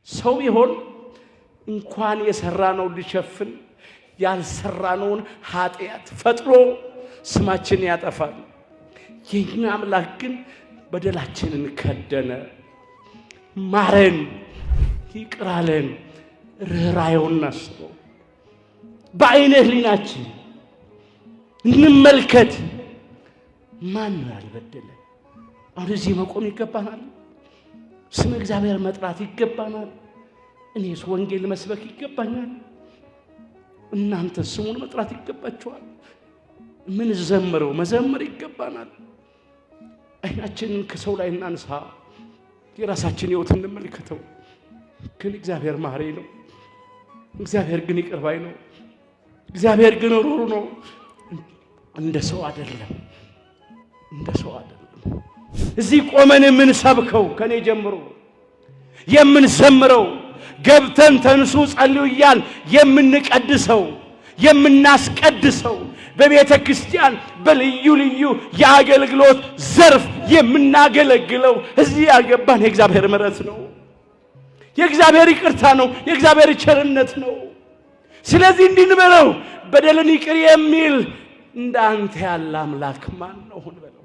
ሰው ቢሆን እንኳን የሰራነው ሊሸፍን ያልሰራነውን ኃጢአት ፈጥሮ ስማችን ያጠፋል። የኛ አምላክ ግን በደላችንን ከደነ፣ ማረን፣ ይቅር አለን። ርኅራኄውን አስበው። በዓይነ ሕሊናችን እንመልከት። ማን ነው ያልበደለ? አሁን እዚህ መቆም ይገባናል። ስም እግዚአብሔር መጥራት ይገባናል። እኔስ ወንጌል መስበክ ይገባኛል። እናንተ ስሙን መጥራት ይገባችኋል። ምን ዘምረው መዘመር ይገባናል። አይናችንን ከሰው ላይ እናንሳ፣ የራሳችን ሕይወት እንመልከተው። ግን እግዚአብሔር መሐሪ ነው። እግዚአብሔር ግን ይቅር ባይ ነው። እግዚአብሔር ግን ሩሩ ነው። እንደ ሰው አይደለም፣ እንደ ሰው አይደለም። እዚህ ቆመን የምንሰብከው ከኔ ጀምሮ የምንዘምረው ገብተን ተንሱ ጸልዩ እያልን የምንቀድሰው የምናስቀድሰው በቤተ ክርስቲያን በልዩ ልዩ የአገልግሎት ዘርፍ የምናገለግለው እዚህ ያገባን የእግዚአብሔር ምሕረት ነው፣ የእግዚአብሔር ይቅርታ ነው፣ የእግዚአብሔር ቸርነት ነው። ስለዚህ እንድንበለው በደልን ይቅር የሚል እንዳንተ ያለ አምላክ ማን ነው? ሁን በለው።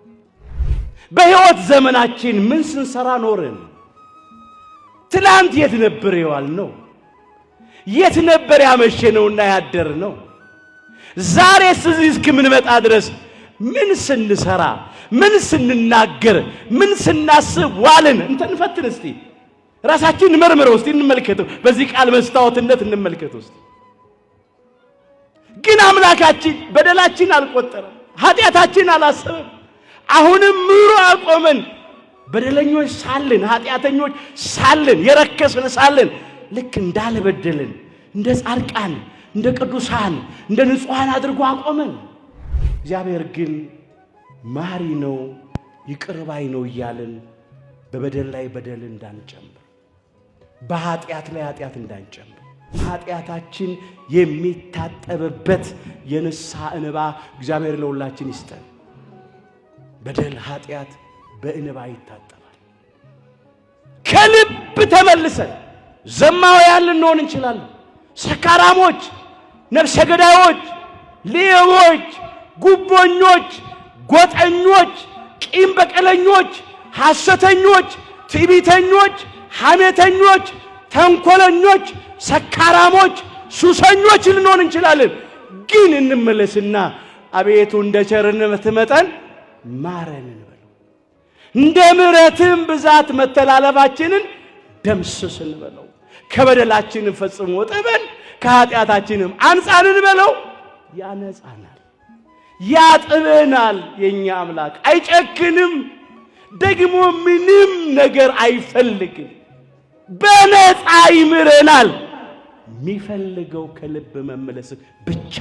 በሕይወት ዘመናችን ምን ስንሰራ ኖርን? ትላንት የት ነበር የዋልነው? የት ነበር ያመሸነውና ያደርነው? ዛሬስ እዚህ እስክንመጣ ድረስ ምን ስንሰራ፣ ምን ስንናገር፣ ምን ስናስብ ዋልን? እንፈትን እስቲ፣ ራሳችንን መርምረው እስቲ፣ እንመልከተው። በዚህ ቃል መስታወትነት እንመልከተው እስቲ። ግን አምላካችን በደላችን አልቆጠረም፣ ኃጢአታችን አላሰበም። አሁንም ምሮ አቆመን። በደለኞች ሳልን፣ ኃጢአተኞች ሳልን፣ የረከስን ሳልን ልክ እንዳልበደልን እንደ ጻድቃን፣ እንደ ቅዱሳን፣ እንደ ንጹሃን አድርጎ አቆመን። እግዚአብሔር ግን መሐሪ ነው፣ ይቅር ባይ ነው እያልን በበደል ላይ በደል እንዳንጨምር፣ በኃጢአት ላይ ኃጢአት እንዳንጨምር፣ ኃጢአታችን የሚታጠብበት የንስሐ እንባ እግዚአብሔር ለሁላችን ይስጠን። በደል ኃጢአት በእንባ ይታጠባል። ከልብ ተመልሰን ዘማውያን ልንሆን እንችላለን። ሰካራሞች፣ ነፍሰ ገዳዮች፣ ሌቦች፣ ጉቦኞች፣ ጎጠኞች፣ ቂም በቀለኞች፣ ሐሰተኞች፣ ትዕቢተኞች፣ ሐሜተኞች፣ ተንኮለኞች፣ ሰካራሞች፣ ሱሰኞች ልንሆን እንችላለን። ግን እንመለስና አቤቱ እንደ ቸርነት መጠን ማረን እንበለው። እንደ ምሕረትም ብዛት መተላለፋችንን ደምስስ እንበለው። ከበደላችን ፈጽሞ ጠበን፣ ከኃጢአታችንም አንጻን እንበለው። ያነጻናል፣ ያጥበናል። የኛ አምላክ አይጨክንም፣ ደግሞ ምንም ነገር አይፈልግም። በነፃ ይምረናል። የሚፈልገው ከልብ መመለስ ብቻ።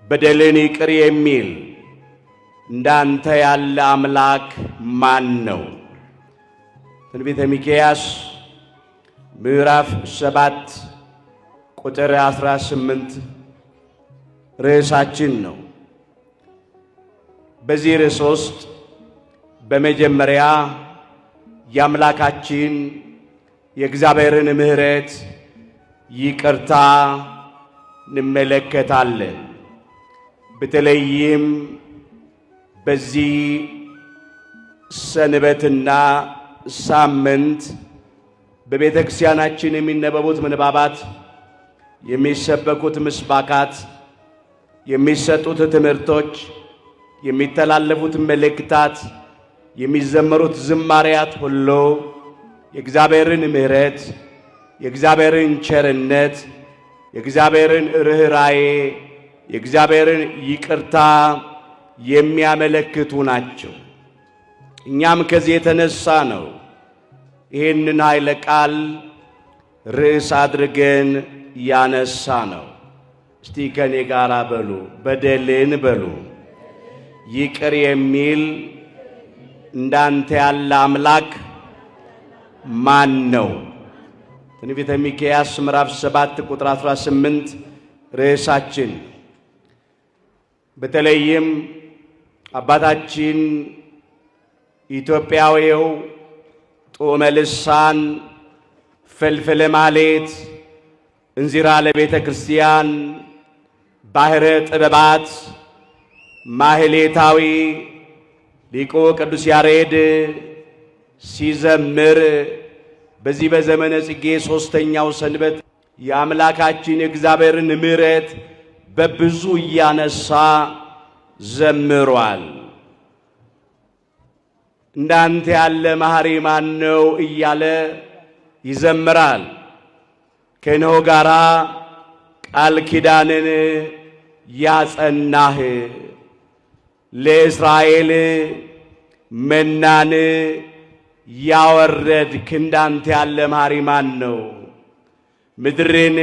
በደልን ይቅር የሚል እንዳንተ ያለ አምላክ ማን ነው? ትንቢተ ሚክያስ ምዕራፍ 7 ቁጥር 18 ርዕሳችን ነው። በዚህ ርዕስ ውስጥ በመጀመሪያ የአምላካችን የእግዚአብሔርን ምሕረት ይቅርታ እንመለከታለን። በተለይም በዚህ ሰንበትና ሳምንት በቤተ ክርስቲያናችን የሚነበቡት ምንባባት፣ የሚሰበኩት ምስባካት፣ የሚሰጡት ትምህርቶች፣ የሚተላለፉት መልእክታት፣ የሚዘመሩት ዝማሪያት ሁሉ የእግዚአብሔርን ምሕረት፣ የእግዚአብሔርን ቸርነት፣ የእግዚአብሔርን ርኅራኄ፣ የእግዚአብሔርን ይቅርታ የሚያመለክቱ ናቸው። እኛም ከዚህ የተነሳ ነው ይህንን ኃይለ ቃል ርዕስ አድርገን ያነሳ ነው። እስቲ ከኔ ጋር በሉ፣ በደልን በሉ። ይቅር የሚል እንዳንተ ያለ አምላክ ማን ነው? ትንቢተ ሚክያስ ምዕራፍ 7 ቁጥር 18 ርዕሳችን። በተለይም አባታችን ኢትዮጵያዊው ጡመ ልሳን ፍልፍል ማሌት እንዚራ ለቤተ ክርስቲያን ባህረ ጥበባት ማህሌታዊ ሊቁ ቅዱስ ያሬድ ሲዘምር በዚህ በዘመነ ጽጌ ሦስተኛው ሰንበት የአምላካችን የእግዚአብሔርን ምሕረት በብዙ እያነሳ ዘምሯል። እንዳንተ ያለ መሐሪ ማን ነው እያለ ይዘምራል። ከኖኅ ጋራ ቃል ኪዳንን ያጸናህ፣ ለእስራኤል መናን ያወረድክ እንዳንተ ያለ መሐሪ ማን ነው? ምድርን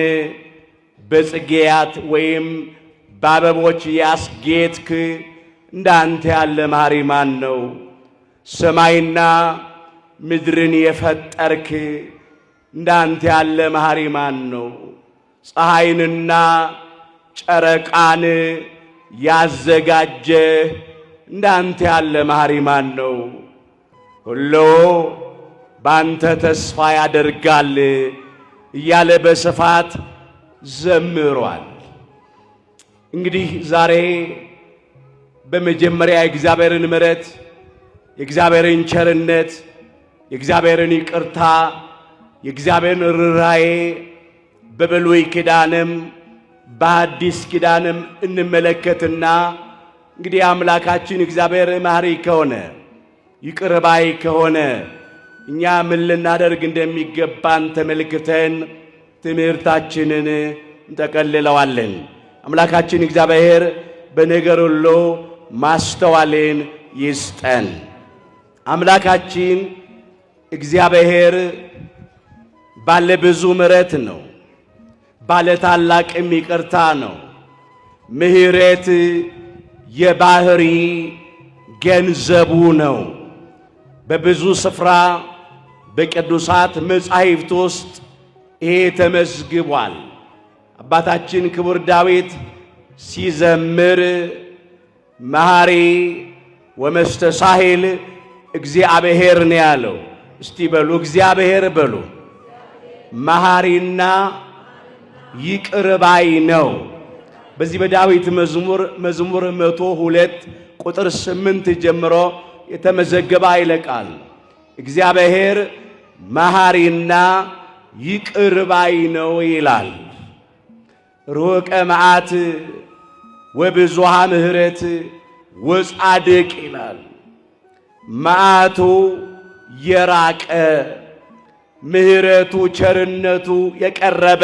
በጽጌያት ወይም በአበቦች ያስጌጥክ እንዳንተ ያለ መሐሪ ማን ነው? ሰማይና ምድርን የፈጠርክ እንዳንተ ያለ መሐሪ ማን ነው? ፀሐይንና ጨረቃን ያዘጋጀ እንዳንተ ያለ መሐሪ ማን ነው? ሁሉ ባንተ ተስፋ ያደርጋል እያለ በስፋት ዘምሯል። እንግዲህ ዛሬ በመጀመሪያ የእግዚአብሔርን ምሕረት፣ የእግዚአብሔርን ቸርነት፣ የእግዚአብሔርን ይቅርታ፣ የእግዚአብሔርን ርኅራኄ በብሉይ ኪዳንም በአዲስ ኪዳንም እንመለከትና እንግዲህ አምላካችን እግዚአብሔር መሐሪ ከሆነ ይቅር ባይ ከሆነ እኛ ምን ልናደርግ እንደሚገባን ተመልክተን ትምህርታችንን እንጠቀልለዋለን። አምላካችን እግዚአብሔር በነገር ሁሉ ማስተዋልን ይስጠን። አምላካችን እግዚአብሔር ባለ ብዙ ምሕረት ነው፣ ባለ ታላቅም ይቅርታ ነው። ምሕረት የባህሪ ገንዘቡ ነው። በብዙ ስፍራ በቅዱሳት መጻሕፍት ውስጥ ይሄ ተመዝግቧል። አባታችን ክቡር ዳዊት ሲዘምር መሐሪ ወመስተሳሂል እግዚአብሔር ነው ያለው። እስቲ በሉ እግዚአብሔር በሉ። መሐሪና ይቅር ባይ ነው። በዚህ በዳዊት መዝሙር 102 ቁጥር 8 ጀምሮ የተመዘገበ ኃይለ ቃል እግዚአብሔር መሐሪና ይቅር ባይ ነው ይላል። ሩቀ መዓት ወብዙኃ ምሕረት ወጻድቅ ይላል። መዓቱ የራቀ ምሕረቱ ቸርነቱ የቀረበ፣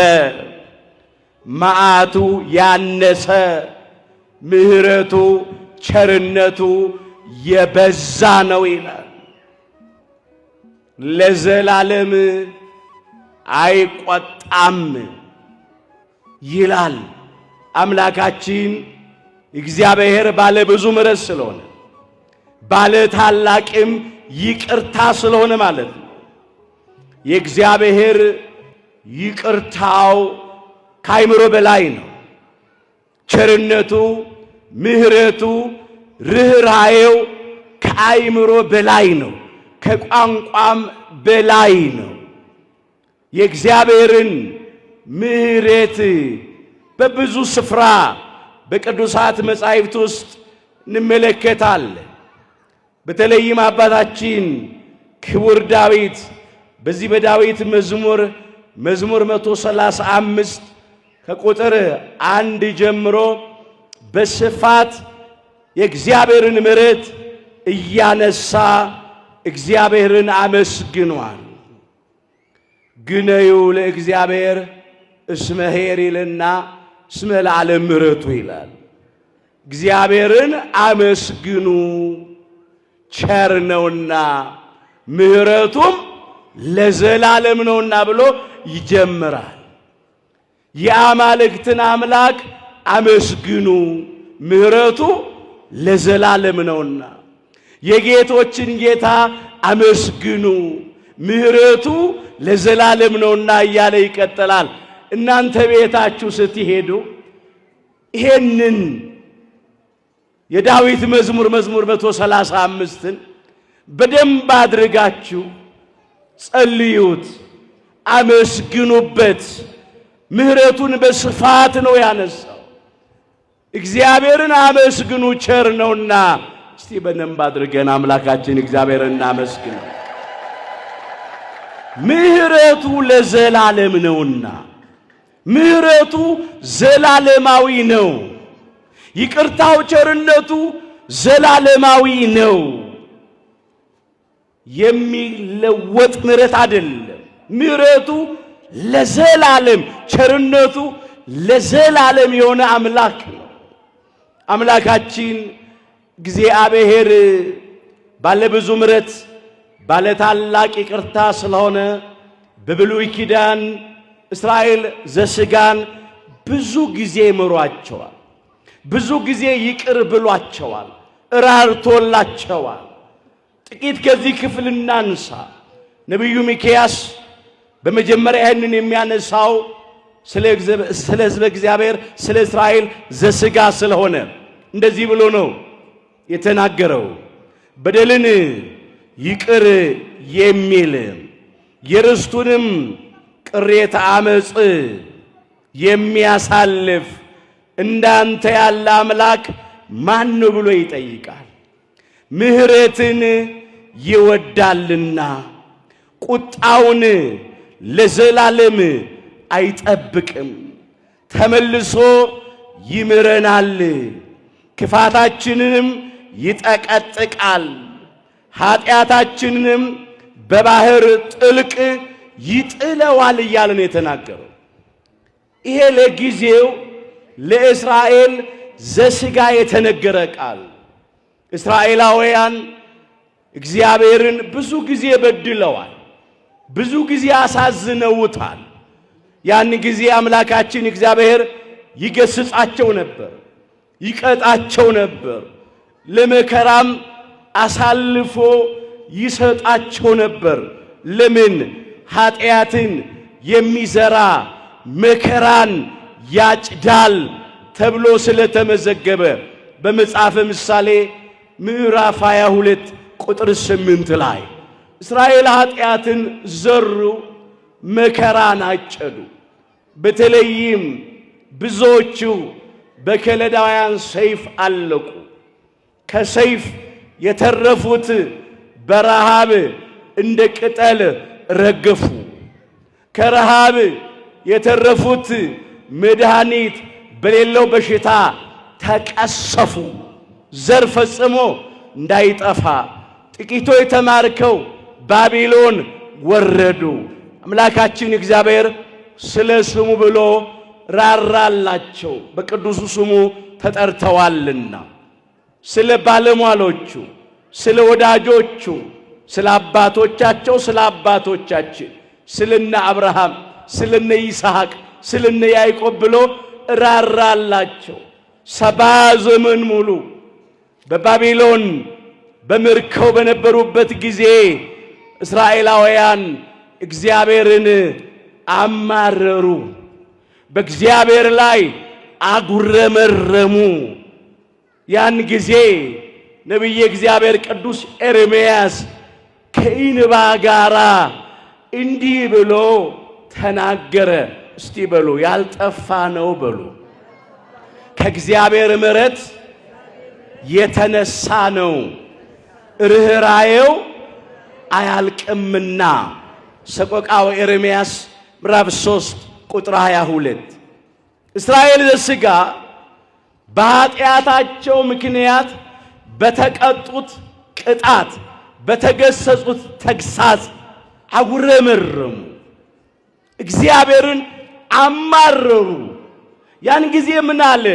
መዓቱ ያነሰ ምሕረቱ ቸርነቱ የበዛ ነው ይላል። ለዘላለም አይቆጣም ይላል። አምላካችን እግዚአብሔር ባለ ብዙ ምሕረት ስለሆነ ባለ ታላቅም ይቅርታ ስለሆነ ማለት ነው። የእግዚአብሔር ይቅርታው ከአይምሮ በላይ ነው። ቸርነቱ፣ ምሕረቱ፣ ርኅራኄው ከአይምሮ በላይ ነው፣ ከቋንቋም በላይ ነው። የእግዚአብሔርን ምሕረት በብዙ ስፍራ በቅዱሳት መጻሕፍት ውስጥ እንመለከታለን። በተለይም አባታችን ክቡር ዳዊት በዚህ በዳዊት መዝሙር 135 ከቁጥር 1 ጀምሮ በስፋት የእግዚአብሔርን ምሕረት እያነሳ እግዚአብሔርን አመስግኗል። ግነዩ ለእግዚአብሔር እስመ ኄር ይልና እስመ ለዓለም ምሕረቱ ይላል። እግዚአብሔርን አመስግኑ ቸር ነውና ምሕረቱም ለዘላለም ነውና ብሎ ይጀምራል። የአማልክትን አምላክ አመስግኑ ምህረቱ ለዘላለም ነውና፣ የጌቶችን ጌታ አመስግኑ ምህረቱ ለዘላለም ነውና እያለ ይቀጥላል። እናንተ ቤታችሁ ስትሄዱ ይሄንን የዳዊት መዝሙር 135ን በደንብ አድርጋችሁ ጸልዩት፣ አመስግኑበት። ምህረቱን በስፋት ነው ያነሳው። እግዚአብሔርን አመስግኑ ቸር ነውና። እስቲ በደንብ አድርገን አምላካችን እግዚአብሔርን እናመስግነው። ምህረቱ ለዘላለም ነውና፣ ምህረቱ ዘላለማዊ ነው። ይቅርታው ቸርነቱ ዘላለማዊ ነው። የሚለወጥ ምህረት አይደለም። ምህረቱ ለዘላለም፣ ቸርነቱ ለዘላለም የሆነ አምላክ ነው። አምላካችን እግዚአብሔር ባለ ብዙ ምህረት ባለ ታላቅ ይቅርታ ስለሆነ በብሉይ ኪዳን እስራኤል ዘሥጋን ብዙ ጊዜ ምሯቸዋል፣ ብዙ ጊዜ ይቅር ብሏቸዋል፣ እራርቶላቸዋል። ጥቂት ከዚህ ክፍል እናንሳ። ነቢዩ ሚክያስ በመጀመሪያ ይህንን የሚያነሳው ስለ ሕዝበ እግዚአብሔር ስለ እስራኤል ዘሥጋ ስለሆነ እንደዚህ ብሎ ነው የተናገረው። በደልን ይቅር የሚል የርስቱንም ቅሬታ አመጽ የሚያሳልፍ እንዳንተ ያለ አምላክ ማን ነው ብሎ ይጠይቃል። ምህረትን ይወዳልና ቁጣውን ለዘላለም አይጠብቅም፣ ተመልሶ ይምረናል፣ ክፋታችንንም ይጠቀጥቃል፣ ኃጢአታችንንም በባህር ጥልቅ ይጥለዋል እያለ ነው የተናገረው። ይሄ ለጊዜው ለእስራኤል ዘሥጋ የተነገረ ቃል። እስራኤላውያን እግዚአብሔርን ብዙ ጊዜ በድለዋል፣ ብዙ ጊዜ አሳዝነውታል። ያን ጊዜ አምላካችን እግዚአብሔር ይገስጻቸው ነበር፣ ይቀጣቸው ነበር፣ ለመከራም አሳልፎ ይሰጣቸው ነበር። ለምን? ኃጢአትን የሚዘራ መከራን ያጭዳል ተብሎ ስለተመዘገበ በመጽሐፈ ምሳሌ ምዕራፍ 22 ቁጥር 8 ላይ እስራኤል ኃጢአትን ዘሩ፣ መከራን አጨዱ። በተለይም ብዙዎቹ በከለዳውያን ሰይፍ አለቁ። ከሰይፍ የተረፉት በረሃብ እንደ ቅጠል ረገፉ። ከረሃብ የተረፉት መድኃኒት በሌለው በሽታ ተቀሰፉ። ዘር ፈጽሞ እንዳይጠፋ ጥቂቶች ተማርከው ባቢሎን ወረዱ። አምላካችን እግዚአብሔር ስለ ስሙ ብሎ ራራላቸው፣ በቅዱሱ ስሙ ተጠርተዋልና። ስለ ባለሟሎቹ፣ ስለ ወዳጆቹ፣ ስለ አባቶቻቸው፣ ስለ አባቶቻችን፣ ስለነ አብርሃም፣ ስለነ ይስሐቅ፣ ስለነ ያዕቆብ ብሎ ራራላቸው። 70 ዘመን ሙሉ በባቢሎን በምርኮው በነበሩበት ጊዜ እስራኤላውያን እግዚአብሔርን አማረሩ፣ በእግዚአብሔር ላይ አጉረመረሙ። ያን ጊዜ ነቢየ እግዚአብሔር ቅዱስ ኤርምያስ ከኢንባ ጋራ እንዲህ ብሎ ተናገረ። እስቲ በሉ ያልጠፋ ነው በሉ። ከእግዚአብሔር ምሕረት የተነሳ ነው ርኅራኄው አያልቅምና። ሰቆቃወ ኤርምያስ ምዕራፍ 3 ቁጥር 22። እስራኤል ዘሥጋ በኃጢአታቸው ምክንያት በተቀጡት ቅጣት በተገሰጹት ተግሳጽ አጉረመረሙ፣ እግዚአብሔርን አማረሩ። ያን ጊዜ ምን አለ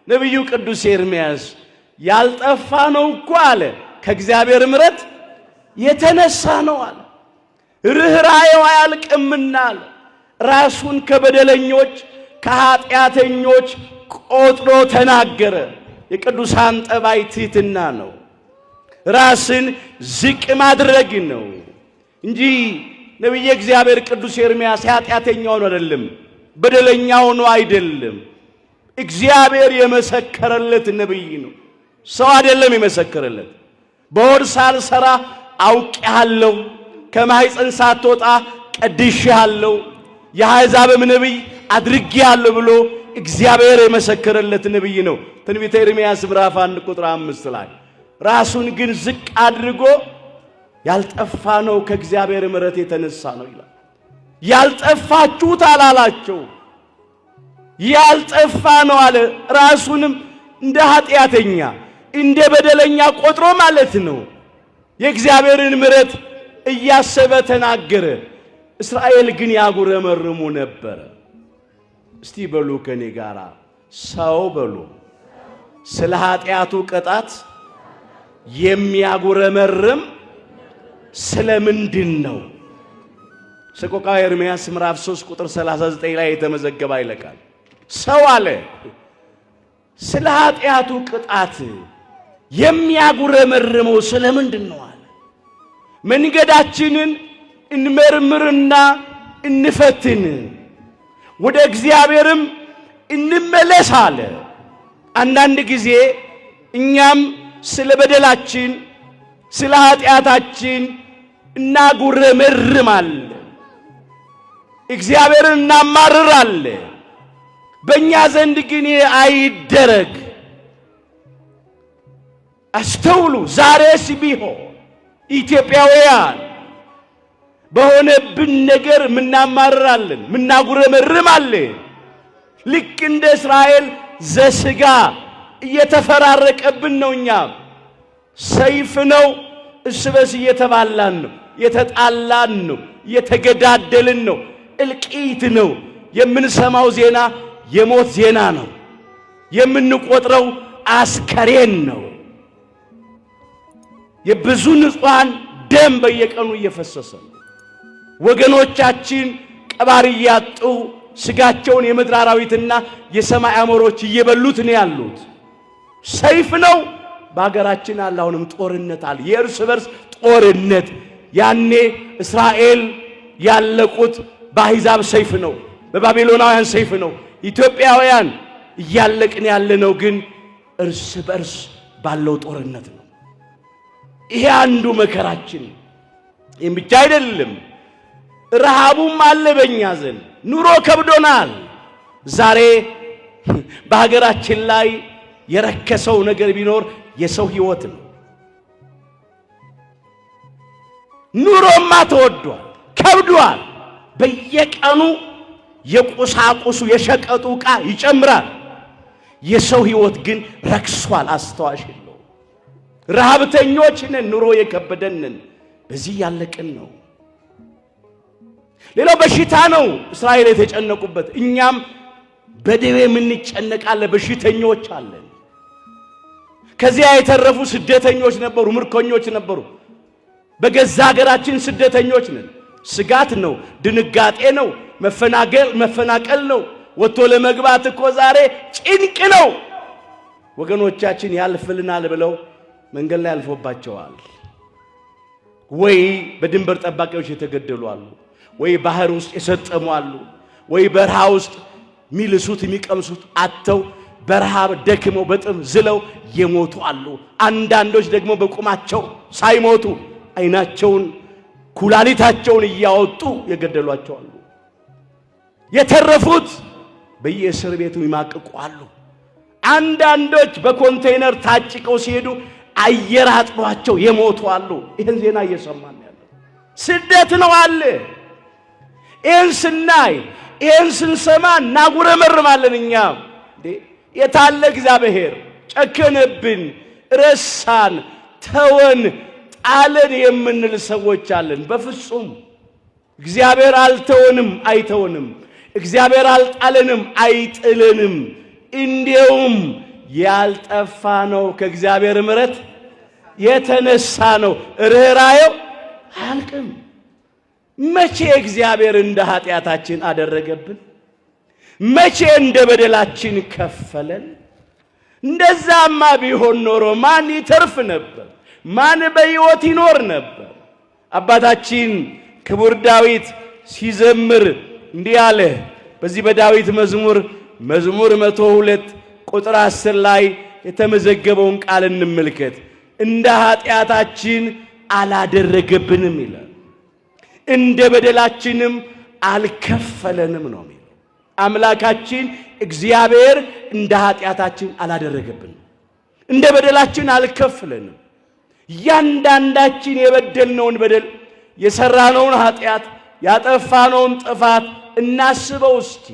ነቢዩ ቅዱስ ኤርምያስ? ያልጠፋ ነው እኮ አለ ከእግዚአብሔር ምሕረት የተነሳ ነው አለ። ርኅራኄው አያልቅምና ራሱን ከበደለኞች ከኃጢአተኞች ቆጥሮ ተናገረ። የቅዱሳን ጠባይ ትሕትና ነው። ራስን ዝቅ ማድረግ ነው እንጂ ነቢየ እግዚአብሔር ቅዱስ ኤርምያስ ኃጢአተኛው ነው አይደለም፣ በደለኛው ነው አይደለም። እግዚአብሔር የመሰከረለት ነብይ ነው። ሰው አይደለም የመሰከረለት። በሆድ ሳልሰራ አውቄሃለሁ፣ ከማኅፀን ሳትወጣ ቀድሼሃለሁ፣ የአሕዛብም ነብይ አድርጌሃለሁ ብሎ እግዚአብሔር የመሰከረለት ነብይ ነው። ትንቢተ ኤርምያስ ምዕራፍ 1 ቁጥር 5 ላይ ራሱን ግን ዝቅ አድርጎ ያልጠፋ ነው ከእግዚአብሔር ምሕረት የተነሳ ነው ይላል። ያልጠፋችሁት አላላቸው፣ ያልጠፋ ነው አለ። ራሱንም እንደ ኃጢአተኛ እንደ በደለኛ ቆጥሮ ማለት ነው። የእግዚአብሔርን ምሕረት እያሰበ ተናገረ። እስራኤል ግን ያጉረመርሙ ነበር። እስቲ በሉ ከኔ ጋራ ሰው በሉ ስለ ኃጢአቱ ቅጣት የሚያጉረመርም ስለምንድን ነው? ሰቆቃወ ኤርምያስ ምዕራፍ 3 ቁጥር 39 ላይ የተመዘገበ ይለቃል። ሰው አለ ስለ ኃጢአቱ ቅጣት የሚያጉረመርመው ስለምንድን ነው አለ። መንገዳችንን እንመርምርና እንፈትን፣ ወደ እግዚአብሔርም እንመለስ አለ። አንዳንድ ጊዜ እኛም ስለ በደላችን ስለ ኃጢአታችን እናጉረመርማለን፣ እግዚአብሔርን እናማርራለን። በእኛ ዘንድ ግን አይደረግ። አስተውሉ። ዛሬስ ቢሆን ኢትዮጵያውያን በሆነብን ነገር ምናማርራለን፣ ምናጉረመርማለን። ልክ እንደ እስራኤል ዘሥጋ እየተፈራረቀብን ነው። እኛም ሰይፍ ነው፣ እርስ በርስ እየተባላን ነው፣ የተጣላን ነው፣ እየተገዳደልን ነው። እልቂት ነው። የምንሰማው ዜና የሞት ዜና ነው። የምንቆጥረው አስከሬን ነው። የብዙ ንጹሃን ደም በየቀኑ እየፈሰሰ ነው። ወገኖቻችን ቀባሪ ያጡ ስጋቸውን የምድር አራዊትና የሰማይ አሞሮች እየበሉት ነው ያሉት። ሰይፍ ነው በአገራችን አለ። አሁንም ጦርነት አለ፣ የእርስ በርስ ጦርነት። ያኔ እስራኤል ያለቁት በአሕዛብ ሰይፍ ነው፣ በባቢሎናውያን ሰይፍ ነው። ኢትዮጵያውያን እያለቅን ያለነው ግን እርስ በርስ ባለው ጦርነት ነው። ይሄ አንዱ መከራችን። ይህም ብቻ አይደለም፣ ረሃቡም አለ በእኛ ዘንድ። ኑሮ ከብዶናል። ዛሬ በሀገራችን ላይ የረከሰው ነገር ቢኖር የሰው ሕይወት ነው። ኑሮማ ተወዷል፣ ከብዷል። በየቀኑ የቁሳቁሱ የሸቀጡ ዕቃ ይጨምራል። የሰው ሕይወት ግን ረክሷል። አስተዋሽ የለው። ረሃብተኞች ነን፣ ኑሮ የከበደንን፣ በዚህ ያለቅን ነው። ሌላው በሽታ ነው እስራኤል የተጨነቁበት። እኛም በደዌ የምንጨነቃለን፣ በሽተኞች አለን። ከዚያ የተረፉ ስደተኞች ነበሩ፣ ምርኮኞች ነበሩ። በገዛ ሀገራችን ስደተኞች ነን። ስጋት ነው፣ ድንጋጤ ነው፣ መፈናቀል ነው። ወጥቶ ለመግባት እኮ ዛሬ ጭንቅ ነው። ወገኖቻችን ያልፍልናል ብለው መንገድ ላይ አልፎባቸዋል። ወይ በድንበር ጠባቂዎች የተገደሉ አሉ፣ ወይ ባህር ውስጥ የሰጠሙ አሉ፣ ወይ በረሃ ውስጥ ሚልሱት የሚቀምሱት አጥተው በረሃብ ደክመው በጥም ዝለው የሞቱ አሉ። አንዳንዶች ደግሞ በቁማቸው ሳይሞቱ ዓይናቸውን ኩላሊታቸውን እያወጡ የገደሏቸው አሉ። የተረፉት በየእስር ቤቱ ይማቅቁ አሉ። አንዳንዶች በኮንቴይነር ታጭቀው ሲሄዱ አየር አጥሯቸው የሞቱ አሉ። ይህን ዜና እየሰማን ያለው ስደት ነው አለ። ይህን ስናይ ይህን ስንሰማ እናጉረመርማለን። እኛም የታለ እግዚአብሔር? ጨከነብን፣ ረሳን፣ ተወን፣ ጣለን የምንል ሰዎች አለን። በፍጹም እግዚአብሔር አልተወንም፣ አይተወንም። እግዚአብሔር አልጣለንም፣ አይጥልንም። እንዲያውም ያልጠፋ ነው ከእግዚአብሔር ምሕረት የተነሳ ነው። ርኅራኄው አያልቅም። መቼ እግዚአብሔር እንደ ኃጢአታችን አደረገብን? መቼ እንደ በደላችን ከፈለን? እንደዛማ ቢሆን ኖሮ ማን ይተርፍ ነበር? ማን በሕይወት ይኖር ነበር? አባታችን ክቡር ዳዊት ሲዘምር እንዲህ አለ። በዚህ በዳዊት መዝሙር 102 ቁጥር 10 ላይ የተመዘገበውን ቃል እንመልከት። እንደ ኃጢአታችን አላደረገብንም ይላል፣ እንደ በደላችንም አልከፈለንም ነው የሚለው። አምላካችን እግዚአብሔር እንደ ኃጢአታችን አላደረገብንም፣ እንደ በደላችን አልከፈለንም። እያንዳንዳችን የበደልነውን በደል፣ የሰራነውን ኃጢአት፣ ያጠፋነውን ጥፋት እናስበው እስቲ።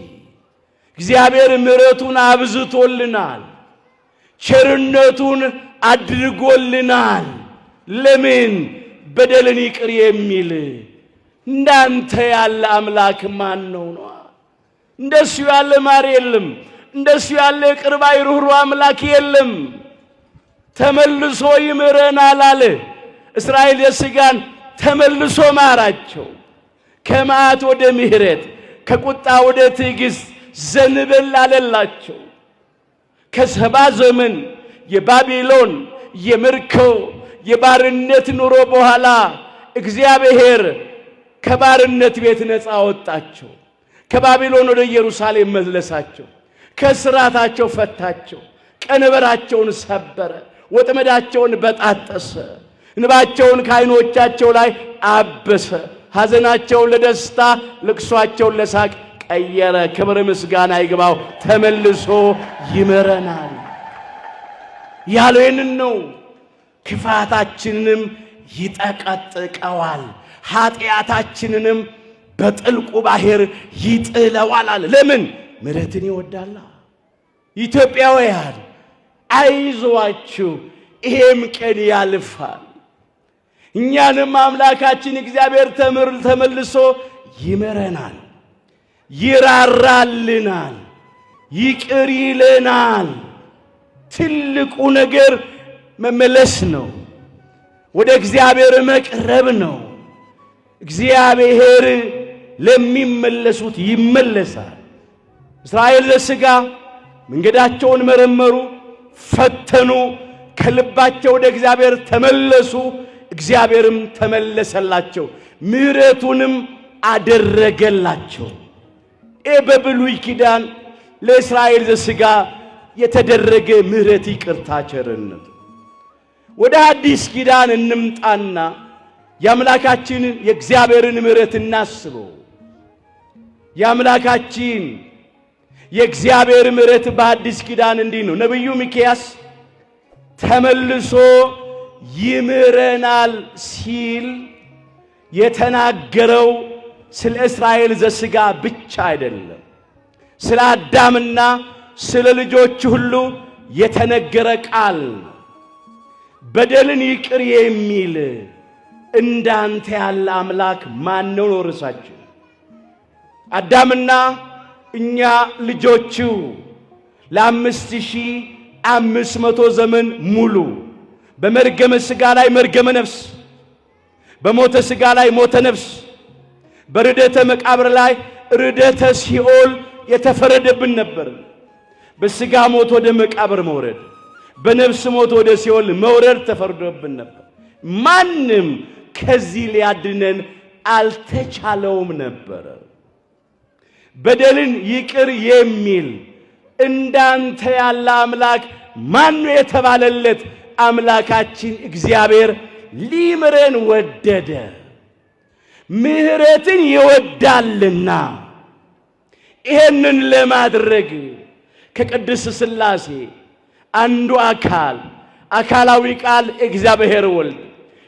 እግዚአብሔር ምሕረቱን አብዝቶልናል፣ ቸርነቱን አድርጎልናል። ለምን? በደልን ይቅር የሚል እንዳንተ ያለ አምላክ ማን ነው? እንደሱ ያለ ማር የለም። እንደሱ ያለ ይቅር ባይ ሩህሩህ አምላክ የለም። ተመልሶ ይምረናል አለ። እስራኤል የሥጋን ተመልሶ ማራቸው። ከመዓት ወደ ምሕረት፣ ከቁጣ ወደ ትዕግሥት ዘንበል አለላቸው። ከሰባ ዘመን የባቢሎን የምርኮ የባርነት ኑሮ በኋላ እግዚአብሔር ከባርነት ቤት ነፃ አወጣቸው። ከባቢሎን ወደ ኢየሩሳሌም መለሳቸው። ከስራታቸው ፈታቸው። ቀንበራቸውን ሰበረ። ወጥመዳቸውን በጣጠሰ። እንባቸውን ከዓይኖቻቸው ላይ አበሰ። ሐዘናቸውን ለደስታ፣ ልቅሷቸውን ለሳቅ ቀየረ። ክብር ምስጋና ይግባው። ተመልሶ ይምረናል ያለው ይህንን ነው። ክፋታችንንም ይጠቀጥቀዋል፣ ኃጢአታችንንም በጥልቁ ባህር ይጥለዋል አለ። ለምን? ምሕረትን ይወዳላ። ኢትዮጵያውያን አይዟችሁ፣ ይሄም ቀን ያልፋል። እኛንም አምላካችን እግዚአብሔር ተመልሶ ይምረናል፣ ይራራልናል፣ ይቅር ይለናል። ትልቁ ነገር መመለስ ነው፣ ወደ እግዚአብሔር መቅረብ ነው። እግዚአብሔር ለሚመለሱት ይመለሳል። እስራኤል ዘሥጋ መንገዳቸውን መረመሩ፣ ፈተኑ፣ ከልባቸው ወደ እግዚአብሔር ተመለሱ። እግዚአብሔርም ተመለሰላቸው፣ ምሕረቱንም አደረገላቸው። በብሉይ ኪዳን ለእስራኤል ዘሥጋ የተደረገ ምሕረት፣ ይቅርታ፣ ቸርነት። ወደ አዲስ ኪዳን እንምጣና የአምላካችን የእግዚአብሔርን ምሕረት እናስበው። የአምላካችን የእግዚአብሔር ምሕረት በአዲስ ኪዳን እንዲህ ነው። ነቢዩ ሚክያስ ተመልሶ ይምረናል ሲል የተናገረው ስለ እስራኤል ዘሥጋ ብቻ አይደለም፣ ስለ አዳምና ስለ ልጆች ሁሉ የተነገረ ቃል ነው። በደልን ይቅር የሚል እንዳንተ ያለ አምላክ ማን ነው? ርዕሳችን አዳምና እኛ ልጆቹ ለ5500 ዘመን ሙሉ በመርገመ ሥጋ ላይ መርገመ ነፍስ፣ በሞተ ሥጋ ላይ ሞተ ነፍስ፣ በርደተ መቃብር ላይ ርደተ ሲኦል የተፈረደብን ነበር። በሥጋ ሞት ወደ መቃብር መውረድ፣ በነፍስ ሞት ወደ ሲኦል መውረድ ተፈርዶብን ነበር። ማንም ከዚህ ሊያድነን አልተቻለውም ነበር። በደልን ይቅር የሚል እንዳንተ ያለ አምላክ ማን ነው የተባለለት? አምላካችን እግዚአብሔር ሊምረን ወደደ። ምሕረትን ይወዳልና ይሄንን ለማድረግ ከቅድስት ሥላሴ አንዱ አካላዊ ቃል እግዚአብሔር ወልድ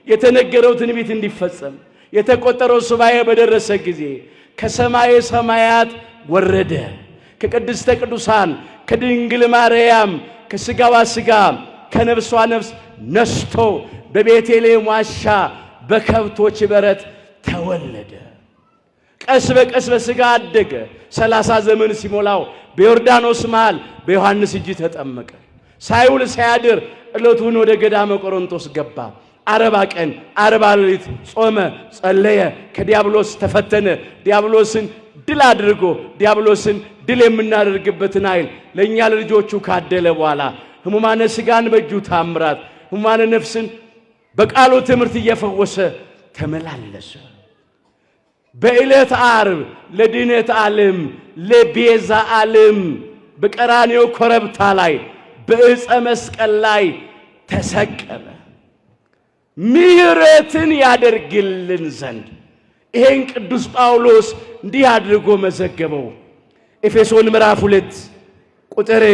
የተነገረው ትንቢት እንዲፈጸም የተቆጠረው ሱባኤ በደረሰ ጊዜ ከሰማየ ሰማያት ወረደ። ከቅድስተ ቅዱሳን ከድንግል ማርያም ከሥጋዋ ሥጋ ከነፍሷ ነፍስ ነስቶ በቤተልሔም ዋሻ በከብቶች በረት ተወለደ። ቀስ በቀስ በሥጋ አደገ። 30 ዘመን ሲሞላው በዮርዳኖስ መሃል በዮሐንስ እጅ ተጠመቀ። ሳይውል ሳያድር ዕለቱን ወደ ገዳመ ቆሮንቶስ ገባ። 40 ቀን 40 ሌሊት ጾመ ጸለየ ከዲያብሎስ ተፈተነ ዲያብሎስን ድል አድርጎ ዲያብሎስን ድል የምናደርግበትን ኃይል ለኛ ለልጆቹ ካደለ በኋላ ህሙማነ ሥጋን በእጁ ታምራት ህሙማነ ነፍስን በቃሉ ትምህርት እየፈወሰ ተመላለሰ። በዕለተ ዓርብ ለድነት ዓለም ለቤዛ ዓለም በቀራንዮ ኮረብታ ላይ በዕፀ መስቀል ላይ ተሰቀለ። ምሕረትን ያደርግልን ዘንድ ይሄን ቅዱስ ጳውሎስ እንዲህ አድርጎ መዘገበው። ኤፌሶን ምዕራፍ 2 ቁጥር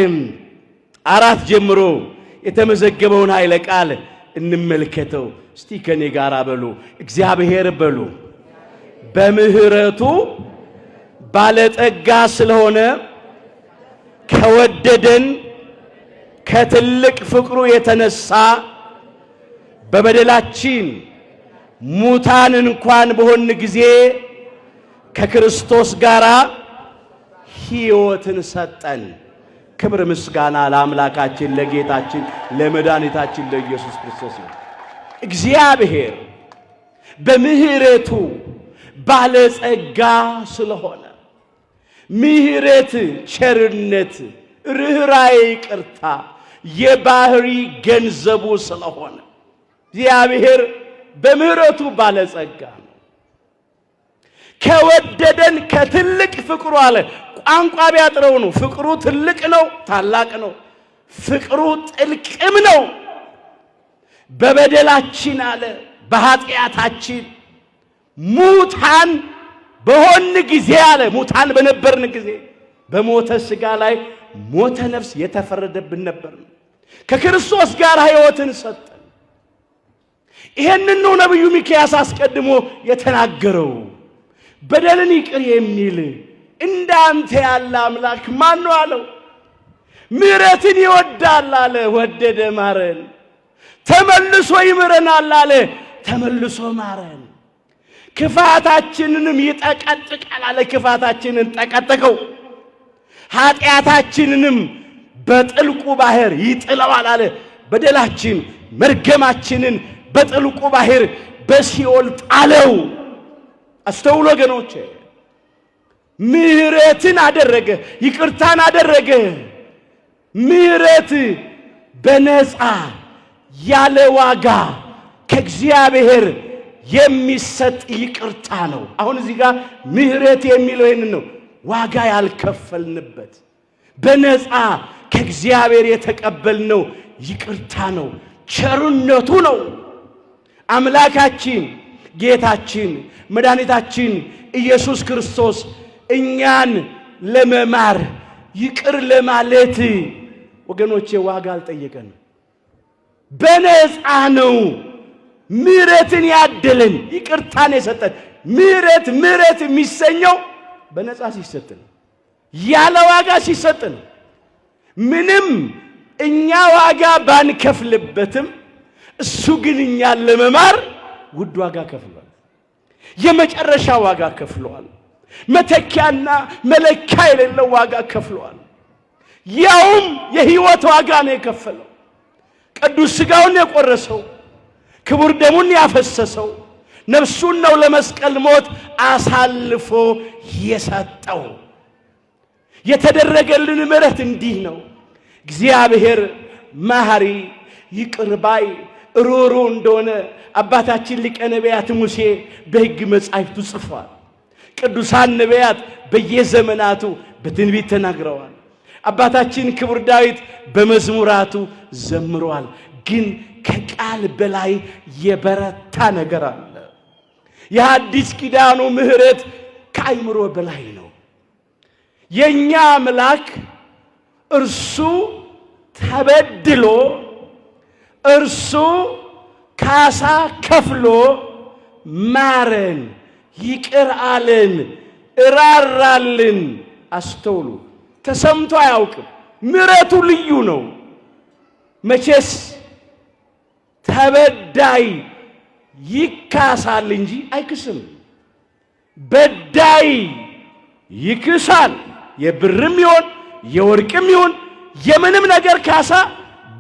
4 ጀምሮ የተመዘገበውን ኃይለ ቃል እንመልከተው። እስቲ ከኔ ጋር በሉ እግዚአብሔር በሉ በምህረቱ ባለጠጋ ስለሆነ ከወደደን ከትልቅ ፍቅሩ የተነሳ በበደላችን ሙታን እንኳን በሆን ጊዜ ከክርስቶስ ጋር ሕይወትን ሰጠን። ክብር ምስጋና ለአምላካችን ለጌታችን ለመድኃኒታችን ለኢየሱስ ክርስቶስ ነው። እግዚአብሔር በምህረቱ ባለጸጋ ስለሆነ ምህረት፣ ቸርነት፣ ርኅራኄ፣ ይቅርታ የባህሪ ገንዘቡ ስለሆነ እግዚአብሔር በምህረቱ ባለጸጋ ነው። ከወደደን ከትልቅ ፍቅሩ አለ። ቋንቋ ቢያጥረው ነው። ፍቅሩ ትልቅ ነው፣ ታላቅ ነው። ፍቅሩ ጥልቅም ነው። በበደላችን አለ በኃጢአታችን ሙታን በሆን ጊዜ አለ ሙታን በነበርን ጊዜ በሞተ ሥጋ ላይ ሞተ ነፍስ የተፈረደብን ነበር። ከክርስቶስ ጋር ሕይወትን ሰጠን። ይሄንን ነው ነብዩ ሚክያስ አስቀድሞ የተናገረው። በደልን ይቅር የሚል እንዳንተ ያለ አምላክ ማን ነው አለው። ምሕረትን ይወዳል አለ፣ ወደደ ማረን። ተመልሶ ይምረናል አለ፣ ተመልሶ ማረን። ክፋታችንንም ይጠቀጥቃል አለ፣ ክፋታችንን ጠቀጠቀው። ኃጢአታችንንም በጥልቁ ባህር ይጥለዋል አለ። በደላችን መርገማችንን በጥልቁ ባህር በሲኦል ጣለው። አስተውሎ ወገኖቼ፣ ምሕረትን አደረገ፣ ይቅርታን አደረገ። ምሕረት በነፃ ያለ ዋጋ ከእግዚአብሔር የሚሰጥ ይቅርታ ነው። አሁን እዚህ ጋር ምሕረት የሚለው ይሄንን ነው፣ ዋጋ ያልከፈልንበት በነፃ ከእግዚአብሔር የተቀበልነው ይቅርታ ነው፣ ቸርነቱ ነው። አምላካችን ጌታችን መድኃኒታችን ኢየሱስ ክርስቶስ እኛን ለመማር ይቅር ለማለት ወገኖቼ ዋጋ አልጠየቀንም፣ በነፃ ነው ምሕረትን ያደለን፣ ይቅርታን የሰጠን። ምሕረት የሚሰኘው በነፃ ሲሰጥ ነው፣ ያለ ዋጋ ሲሰጥ ነው። ምንም እኛ ዋጋ ባንከፍልበትም እሱ ግን እኛን ለመማር ውድ ዋጋ ከፍሏል። የመጨረሻ ዋጋ ከፍሏል። መተኪያና መለኪያ የሌለው ዋጋ ከፍሏል። ያውም የሕይወት ዋጋ ነው የከፈለው። ቅዱስ ሥጋውን የቆረሰው፣ ክቡር ደሙን ያፈሰሰው፣ ነፍሱን ነው ለመስቀል ሞት አሳልፎ የሰጠው። የተደረገልን ምሕረት እንዲህ ነው። እግዚአብሔር መሐሪ ይቅር ባይ ሩሩ እንደሆነ አባታችን ሊቀ ነቢያት ሙሴ በሕግ መጻሕፍቱ ጽፏል። ቅዱሳን ነቢያት በየዘመናቱ በትንቢት ተናግረዋል። አባታችን ክቡር ዳዊት በመዝሙራቱ ዘምሯል። ግን ከቃል በላይ የበረታ ነገር አለ። የሐዲስ ኪዳኑ ምሕረት ከአይምሮ በላይ ነው። የኛ አምላክ እርሱ ተበድሎ እርሱ ካሳ ከፍሎ ማረን፣ ይቅር አለን፣ እራራልን። አስተውሉ፣ ተሰምቶ አያውቅም። ምሕረቱ ልዩ ነው። መቼስ ተበዳይ ይካሳል እንጂ አይክስም። በዳይ ይክሳል። የብርም ይሆን የወርቅም ይሆን የምንም ነገር ካሳ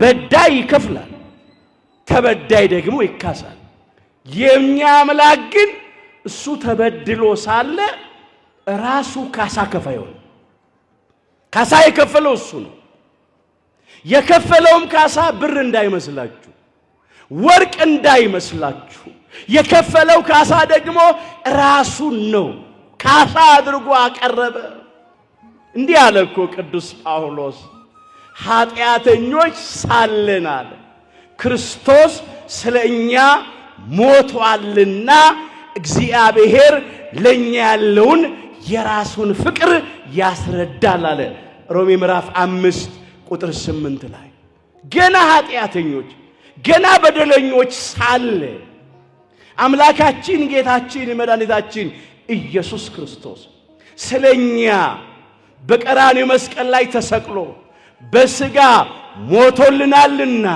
በዳይ ይከፍላል። ተበዳይ ደግሞ ይካሳል። የኛ አምላክ ግን እሱ ተበድሎ ሳለ ራሱ ካሳ ከፋይ ሆነ። ካሳ የከፈለው እሱ ነው። የከፈለውም ካሳ ብር እንዳይመስላችሁ፣ ወርቅ እንዳይመስላችሁ። የከፈለው ካሳ ደግሞ ራሱን ነው። ካሳ አድርጎ አቀረበ። እንዲህ አለ እኮ ቅዱስ ጳውሎስ፣ ኃጢአተኞች ሳለን አለ ክርስቶስ ስለኛ ሞቷልና እግዚአብሔር ለኛ ያለውን የራሱን ፍቅር ያስረዳል አለ ሮሜ ምዕራፍ 5 ቁጥር 8 ላይ። ገና ኃጢአተኞች ገና በደለኞች ሳለ አምላካችን ጌታችን መድኃኒታችን ኢየሱስ ክርስቶስ ስለኛ በቀራንዮ መስቀል ላይ ተሰቅሎ በሥጋ ሞቶልናልና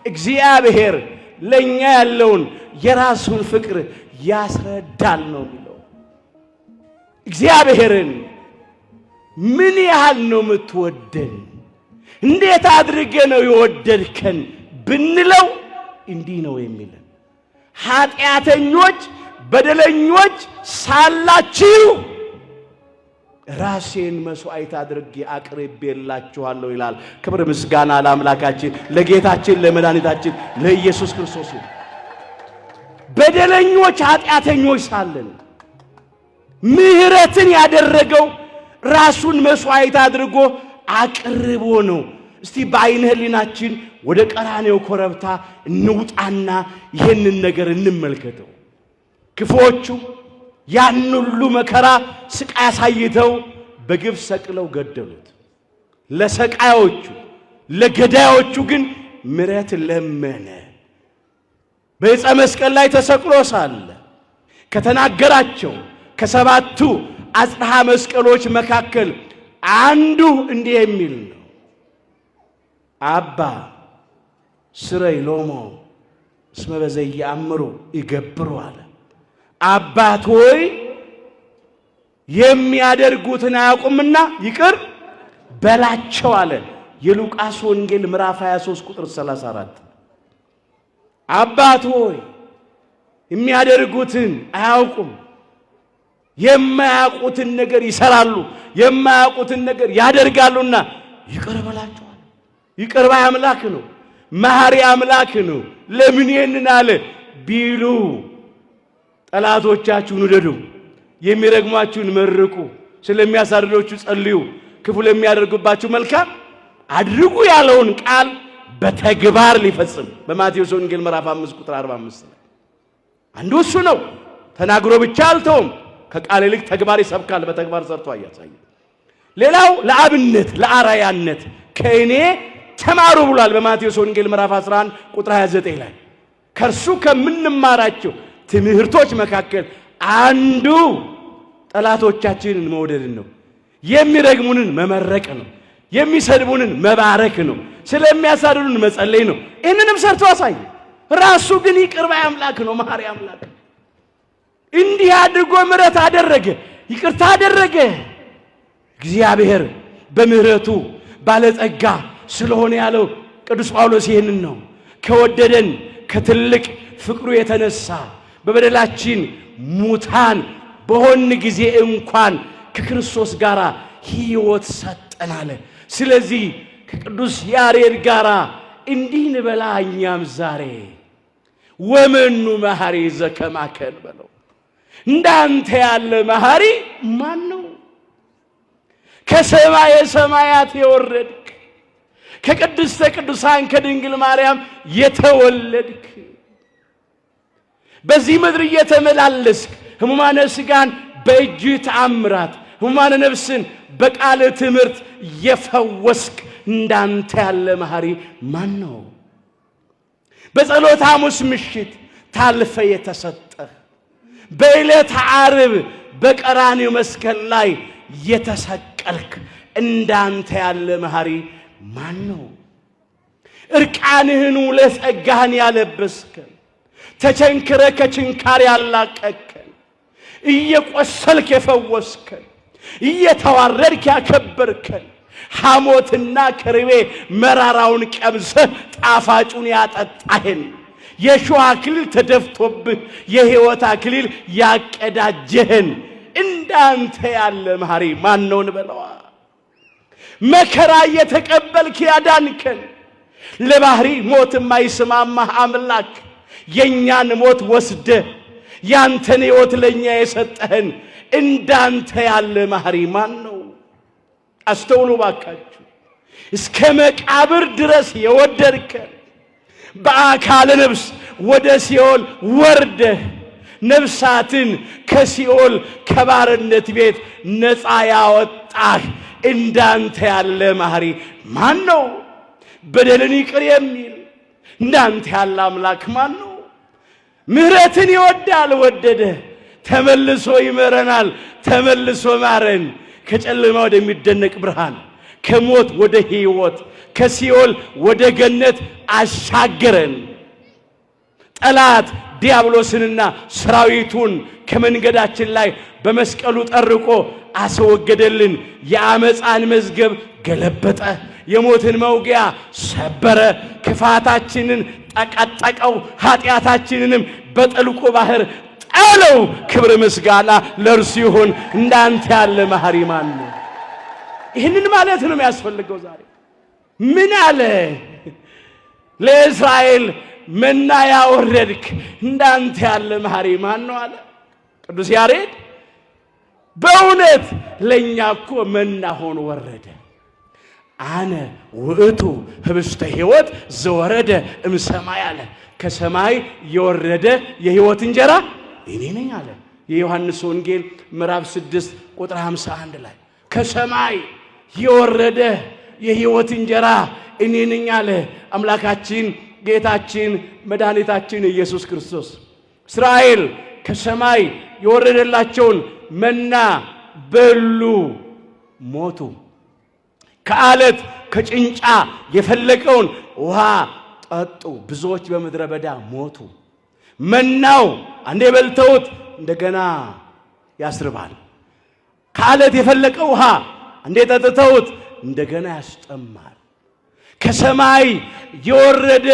እግዚአብሔር ለኛ ያለውን የራሱን ፍቅር ያስረዳል ነው የሚለው። እግዚአብሔርን ምን ያህል ነው የምትወደን? እንዴት አድርገ ነው የወደድከን ብንለው እንዲህ ነው የሚለን፣ ኃጢአተኞች በደለኞች ሳላችሁ ራሴን መስዋዕት አድርጌ አቅርቤላችኋለሁ ይላል። ክብር ምስጋና ለአምላካችን ለጌታችን ለመድኃኒታችን ለኢየሱስ ክርስቶስ። በደለኞች ኃጢአተኞች ሳለን ምሕረትን ያደረገው ራሱን መስዋዕት አድርጎ አቅርቦ ነው። እስቲ በዓይነ ሕሊናችን ወደ ቀራንዮ ኮረብታ እንውጣና ይህንን ነገር እንመልከተው። ክፉዎቹ ያን ሁሉ መከራ ስቃይ አሳይተው በግፍ ሰቅለው ገደሉት። ለሰቃዮቹ ለገዳዮቹ ግን ምሕረት ለመነ። በዕፀ መስቀል ላይ ተሰቅሎ ሳለ ከተናገራቸው ከሰባቱ አጽንሐ መስቀሎች መካከል አንዱ እንዲህ የሚል ነው፣ አባ ስረይ ሎሞ እስመ በዘየአምሩ ይገብሩ አለ። አባት ሆይ የሚያደርጉትን አያውቁምና ይቅር በላቸው አለ። የሉቃስ ወንጌል ምዕራፍ 23 ቁጥር 34። አባት ሆይ የሚያደርጉትን አያውቁም፣ የማያውቁትን ነገር ይሰራሉ፣ የማያውቁትን ነገር ያደርጋሉና ይቅር በላቸው አለ። ይቅር ባይ አምላክ ነው፣ መሐሪ አምላክ ነው። ለምን ይህንን አለ ቢሉ ጠላቶቻችሁን ውደዱ፣ የሚረግሟችሁን መርቁ፣ ስለሚያሳድዷችሁ ጸልዩ፣ ክፉ ለሚያደርጉባችሁ መልካም አድርጉ ያለውን ቃል በተግባር ሊፈጽም በማቴዎስ ወንጌል ምዕራፍ 5 ቁጥር 45 ላይ አንዱ እሱ ነው። ተናግሮ ብቻ አልተውም፣ ከቃል ይልቅ ተግባር ይሰብካል። በተግባር ሰርቶ አያሳይ። ሌላው ለአብነት ለአራያነት ከእኔ ተማሩ ብሏል በማቴዎስ ወንጌል ምዕራፍ 11 ቁጥር 29 ላይ። ከእርሱ ከምንማራቸው ትምህርቶች መካከል አንዱ ጠላቶቻችንን መውደድን ነው፣ የሚረግሙንን መመረቅ ነው፣ የሚሰድቡንን መባረክ ነው፣ ስለሚያሳድዱን መጸለይ ነው። ይህንንም ሰርቶ አሳየ። ራሱ ግን ይቅር ባይ አምላክ ነው፣ መሐሪ አምላክ። እንዲህ አድርጎ ምሕረት አደረገ፣ ይቅርታ አደረገ። እግዚአብሔር በምሕረቱ ባለጸጋ ስለሆነ ያለው ቅዱስ ጳውሎስ ይህንን ነው። ከወደደን ከትልቅ ፍቅሩ የተነሳ በበደላችን ሙታን በሆን ጊዜ እንኳን ከክርስቶስ ጋር ሕይወት ሰጠን አለ። ስለዚህ ከቅዱስ ያሬድ ጋር እንዲህ እንበላ እኛም ዛሬ ወመኑ መሐሪ ዘከማከን በለው። እንዳንተ ያለ መሐሪ ማን ነው? ከሰማየ ሰማያት የወረድክ ከቅድስተ ቅዱሳን ከድንግል ማርያም የተወለድክ በዚህ ምድር እየተመላለስክ ሕሙማነ ሥጋን በእጅ ተአምራት ሕሙማነ ነፍስን በቃል ትምህርት የፈወስክ እንዳንተ ያለ መሐሪ ማን ነው? በጸሎተ ሐሙስ ምሽት ታልፈ የተሰጠህ በዕለተ ዓርብ በቀራንዮ መስቀል ላይ የተሰቀልክ እንዳንተ ያለ መሐሪ ማን ነው? እርቃንህን ለጸጋህን ያለበስከን ተቸንክረ ከችንካር ያላቀቅከን እየቆሰልክ የፈወስከን እየተዋረድክ ያከበርከን ሐሞትና ከርቤ መራራውን ቀምሰህ ጣፋጩን ያጠጣህን የሾህ አክሊል ተደፍቶብህ የሕይወት አክሊል ያቀዳጀህን እንዳንተ ያለ መሐሪ ማን ነው እንበለዋ? መከራ የተቀበልክ ያዳንከን ለባህሪ ሞት የማይስማማህ አምላክ የኛን ሞት ወስደ ያንተን ሕይወት ለኛ የሰጠህን እንዳንተ ያለ መሐሪ ማን ነው? አስተውሉ ባካችሁ። እስከ መቃብር ድረስ የወደድከን በአካለ ነፍስ ወደ ሲኦል ወርደህ ነፍሳትን ከሲኦል ከባርነት ቤት ነፃ ያወጣህ እንዳንተ ያለ መሐሪ ማን ነው? በደልን ይቅር የሚል እንዳንተ ያለ አምላክ ማን ነው? ምህረትን ይወዳል ወደደ፣ ተመልሶ ይመረናል፣ ተመልሶ ማረን። ከጨለማ ወደሚደነቅ ብርሃን፣ ከሞት ወደ ሕይወት፣ ከሲኦል ወደ ገነት አሻገረን። ጠላት ዲያብሎስንና ሰራዊቱን ከመንገዳችን ላይ በመስቀሉ ጠርቆ አስወገደልን። የአመፃን መዝገብ ገለበጠ፣ የሞትን መውጊያ ሰበረ፣ ክፋታችንን ጠቀጠቀው፣ ኃጢአታችንንም በጥልቁ ባህር ጣለው። ክብር ምስጋና ለእርሱ ይሁን። እንዳንተ ያለ መሐሪ ማን ነው? ይህንን ማለት ነው የሚያስፈልገው ዛሬ። ምን አለ? ለእስራኤል መና ያወረድክ እንዳንተ ያለ መሐሪ ማን ነው አለ ቅዱስ ያሬድ። በእውነት ለእኛ እኮ መና ሆኖ ወረደ። አነ ውእቱ ህብስተ ሕይወት ዘወረደ እምሰማይ አለ። ከሰማይ የወረደ የሕይወት እንጀራ እኔ ነኝ አለ። የዮሐንስ ወንጌል ምዕራፍ 6 ቁጥር 51 ላይ ከሰማይ የወረደ የሕይወት እንጀራ እኔ ነኝ አለ አምላካችን ጌታችን መድኃኒታችን ኢየሱስ ክርስቶስ። እስራኤል ከሰማይ የወረደላቸውን መና በሉ፣ ሞቱ። ከአለት ከጭንጫ የፈለቀውን ውሃ ጠጡ፣ ብዙዎች በምድረ በዳ ሞቱ። መናው አንዴ በልተውት እንደገና ያስርባል። ከአለት የፈለቀው ውሃ አንዴ ጠጥተውት እንደገና ያስጠማል። ከሰማይ የወረደ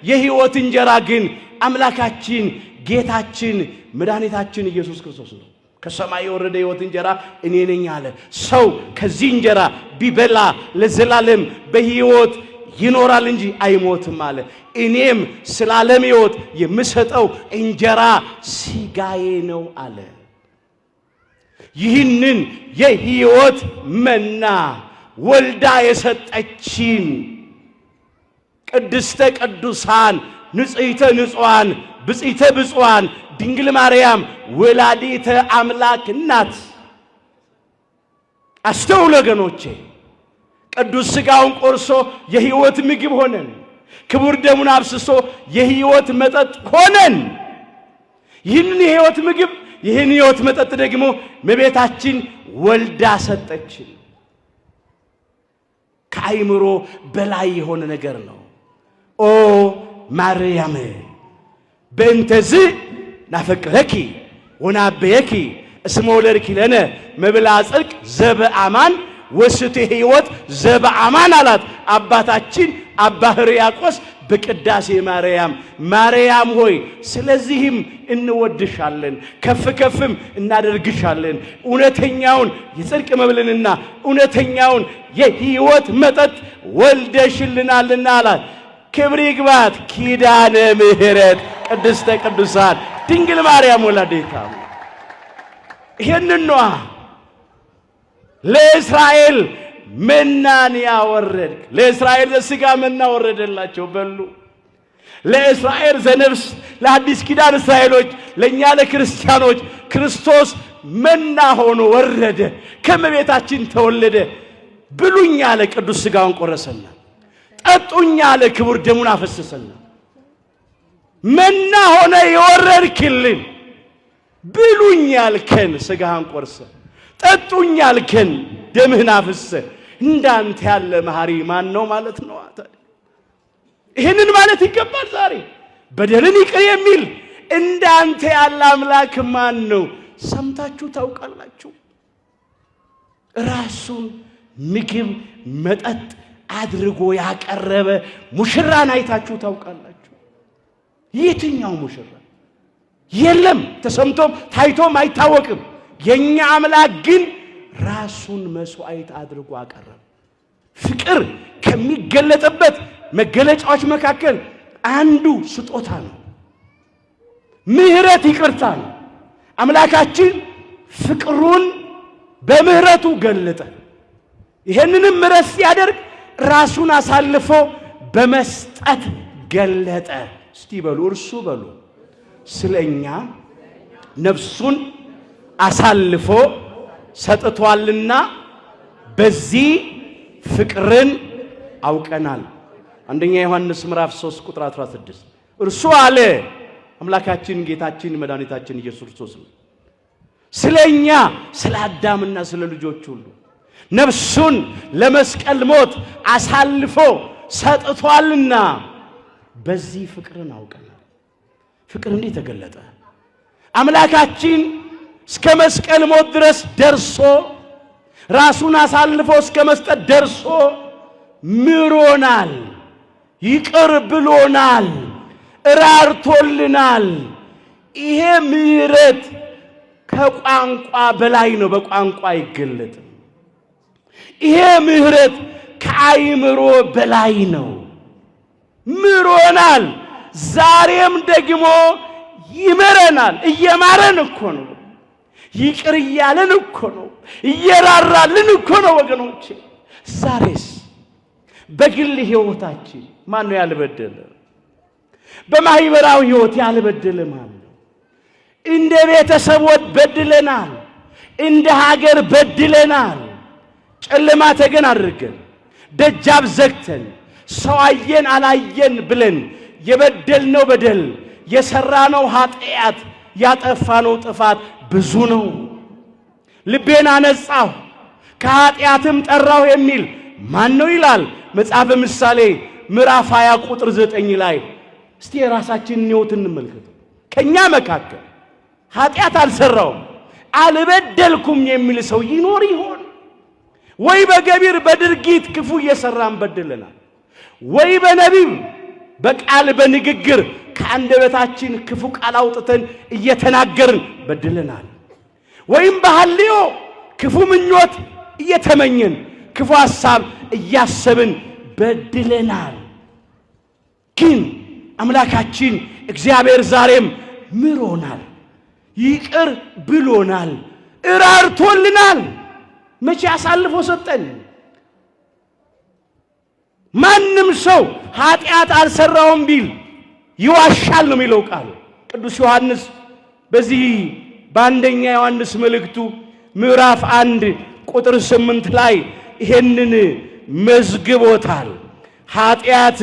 የሕይወት እንጀራ ግን አምላካችን ጌታችን መድኃኒታችን ኢየሱስ ክርስቶስ ነው። ከሰማይ የወረደ የሕይወት እንጀራ እኔ ነኝ አለ። ሰው ከዚህ እንጀራ ቢበላ ለዘላለም በሕይወት ይኖራል እንጂ አይሞትም አለ። እኔም ስለ ዓለም ሕይወት የምሰጠው እንጀራ ሥጋዬ ነው አለ። ይህንን የሕይወት መና ወልዳ የሰጠችን ቅድስተ ቅዱሳን ንጽሕተ ንጹሐን ብጽዕተ ብፁዓን ድንግል ማርያም ወላዲተ አምላክ ናት። አስተውሉ ወገኖቼ፣ ቅዱስ ሥጋውን ቆርሶ የሕይወት ምግብ ሆነን፣ ክቡር ደሙን አፍስሶ የሕይወት መጠጥ ሆነን። ይህንን የሕይወት ምግብ ይህን ሕይወት መጠጥ ደግሞ እመቤታችን ወልዳ ሰጠችን። ከአይምሮ በላይ የሆነ ነገር ነው። ኦ ማርያም በእንተዝ ናፈቅረኪ ወናበየኪ እስመ ወለድኪ ለነ መብላ ጽድቅ ዘበአማን ወስቴ ሕይወት ዘበአማን አላት አባታችን አባ ሕርያቆስ በቅዳሴ ማርያም። ማርያም ሆይ ስለዚህም እንወድሻለን፣ ከፍ ከፍም እናደርግሻለን። እውነተኛውን የጽድቅ መብልንና እውነተኛውን የሕይወት መጠጥ ወልደሽልናልና አላት። ክብር ይግባት ኪዳነ ምሕረት ቅድስተ ቅዱሳን ድንግል ማርያም ወላዲተ አምላክ። ይህንን ነዋ ለእስራኤል መናን ያወረድክ። ለእስራኤል ዘሥጋ መና ወረደላቸው በሉ። ለእስራኤል ዘነፍስ ለአዲስ ኪዳን እስራኤሎች ለእኛ ለክርስቲያኖች ክርስቶስ መና ሆኖ ወረደ፣ ከመቤታችን ተወለደ። ብሉኝ አለ፣ ቅዱስ ሥጋውን ቆረሰና። ጠጡኝ አለ፣ ክቡር ደሙን አፈሰሰና። መና ሆነ የወረድክልን። ብሉኝ ያልከን ሥጋህን ቆርሰ፣ ጠጡኝ ያልከን ደምህን አፍሰ። እንዳንተ ያለ መሐሪ ማን ነው ማለት ነው? ይህንን ማለት ይገባል ዛሬ። በደልን ይቅር የሚል እንዳንተ ያለ አምላክ ማን ነው? ሰምታችሁ ታውቃላችሁ? ራሱን ምግብ መጠጥ አድርጎ ያቀረበ ሙሽራን አይታችሁ ታውቃላችሁ? የትኛው ሙሽራ? የለም፣ ተሰምቶም ታይቶም አይታወቅም። የኛ አምላክ ግን ራሱን መስዋዕት አድርጎ አቀረበ። ፍቅር ከሚገለጥበት መገለጫዎች መካከል አንዱ ስጦታ ነው። ምህረት፣ ይቅርታ ነው። አምላካችን ፍቅሩን በምህረቱ ገለጠ። ይሄንንም ምህረት ሲያደርግ ራሱን አሳልፎ በመስጠት ገለጠ። እስቲ በሉ እርሱ በሉ ስለኛ ነፍሱን አሳልፎ ሰጥቷልና በዚህ ፍቅርን አውቀናል። አንደኛ ዮሐንስ ምዕራፍ 3 ቁጥር 16 እርሱ አለ አምላካችን ጌታችን መድኃኒታችን ኢየሱስ ክርስቶስ ነው ስለኛ ስለ አዳምና ስለ ልጆች ሁሉ ነፍሱን ለመስቀል ሞት አሳልፎ ሰጥቷልና በዚህ ፍቅርን አውቀናል። ፍቅር እንዴት ተገለጠ? አምላካችን እስከ መስቀል ሞት ድረስ ደርሶ ራሱን አሳልፎ እስከ መስጠት ደርሶ ምሮናል፣ ይቅር ብሎናል፣ ራርቶልናል። ይሄ ምህረት ከቋንቋ በላይ ነው፣ በቋንቋ አይገለጥም። ይሄ ምህረት ከአይምሮ በላይ ነው። ምሮናል፣ ዛሬም ደግሞ ይመረናል። እየማረን እኮ ነው፣ ይቅር እያለን እኮ ነው፣ እየራራልን እኮ ነው። ወገኖቼ ዛሬስ በግል ሕይወታችን ማን ነው ያልበደለ? በማህበራዊ ሕይወት ያልበደለ ማን ነው? እንደ ቤተሰቦች በድለናል፣ እንደ ሀገር በድለናል። ጨለማ ተገን አድርገን ደጃፍ ዘግተን ሰው አየን አላየን ብለን የበደልነው በደል የሰራነው ኃጢአት ያጠፋነው ጥፋት ብዙ ነው። ልቤን አነጻሁ ከኃጢአትም ጠራሁ የሚል ማን ነው ይላል መጽሐፈ ምሳሌ ምዕራፍ 20 ቁጥር 9 ላይ። እስቲ የራሳችንን ሕይወት እንመልከት። ከኛ መካከል ኃጢአት አልሰራውም አልበደልኩም የሚል ሰው ይኖር ይሆን? ወይ በገቢር በድርጊት ክፉ እየሰራን በድለናል፣ ወይ በነቢብ በቃል በንግግር ከአንደበታችን ክፉ ቃል አውጥተን እየተናገርን በድለናል፣ ወይም በሐልዮ ክፉ ምኞት እየተመኘን ክፉ ሐሳብ እያሰብን በድለናል። ግን አምላካችን እግዚአብሔር ዛሬም ምሮናል፣ ይቅር ብሎናል፣ እራርቶልናል። መቼ አሳልፎ ሰጠን? ማንም ሰው ኃጢአት አልሰራውም ቢል ይዋሻል ነው የሚለው ቃል። ቅዱስ ዮሐንስ በዚህ በአንደኛ ዮሐንስ መልእክቱ ምዕራፍ 1 ቁጥር 8 ላይ ይሄንን መዝግቦታል። ኃጢአት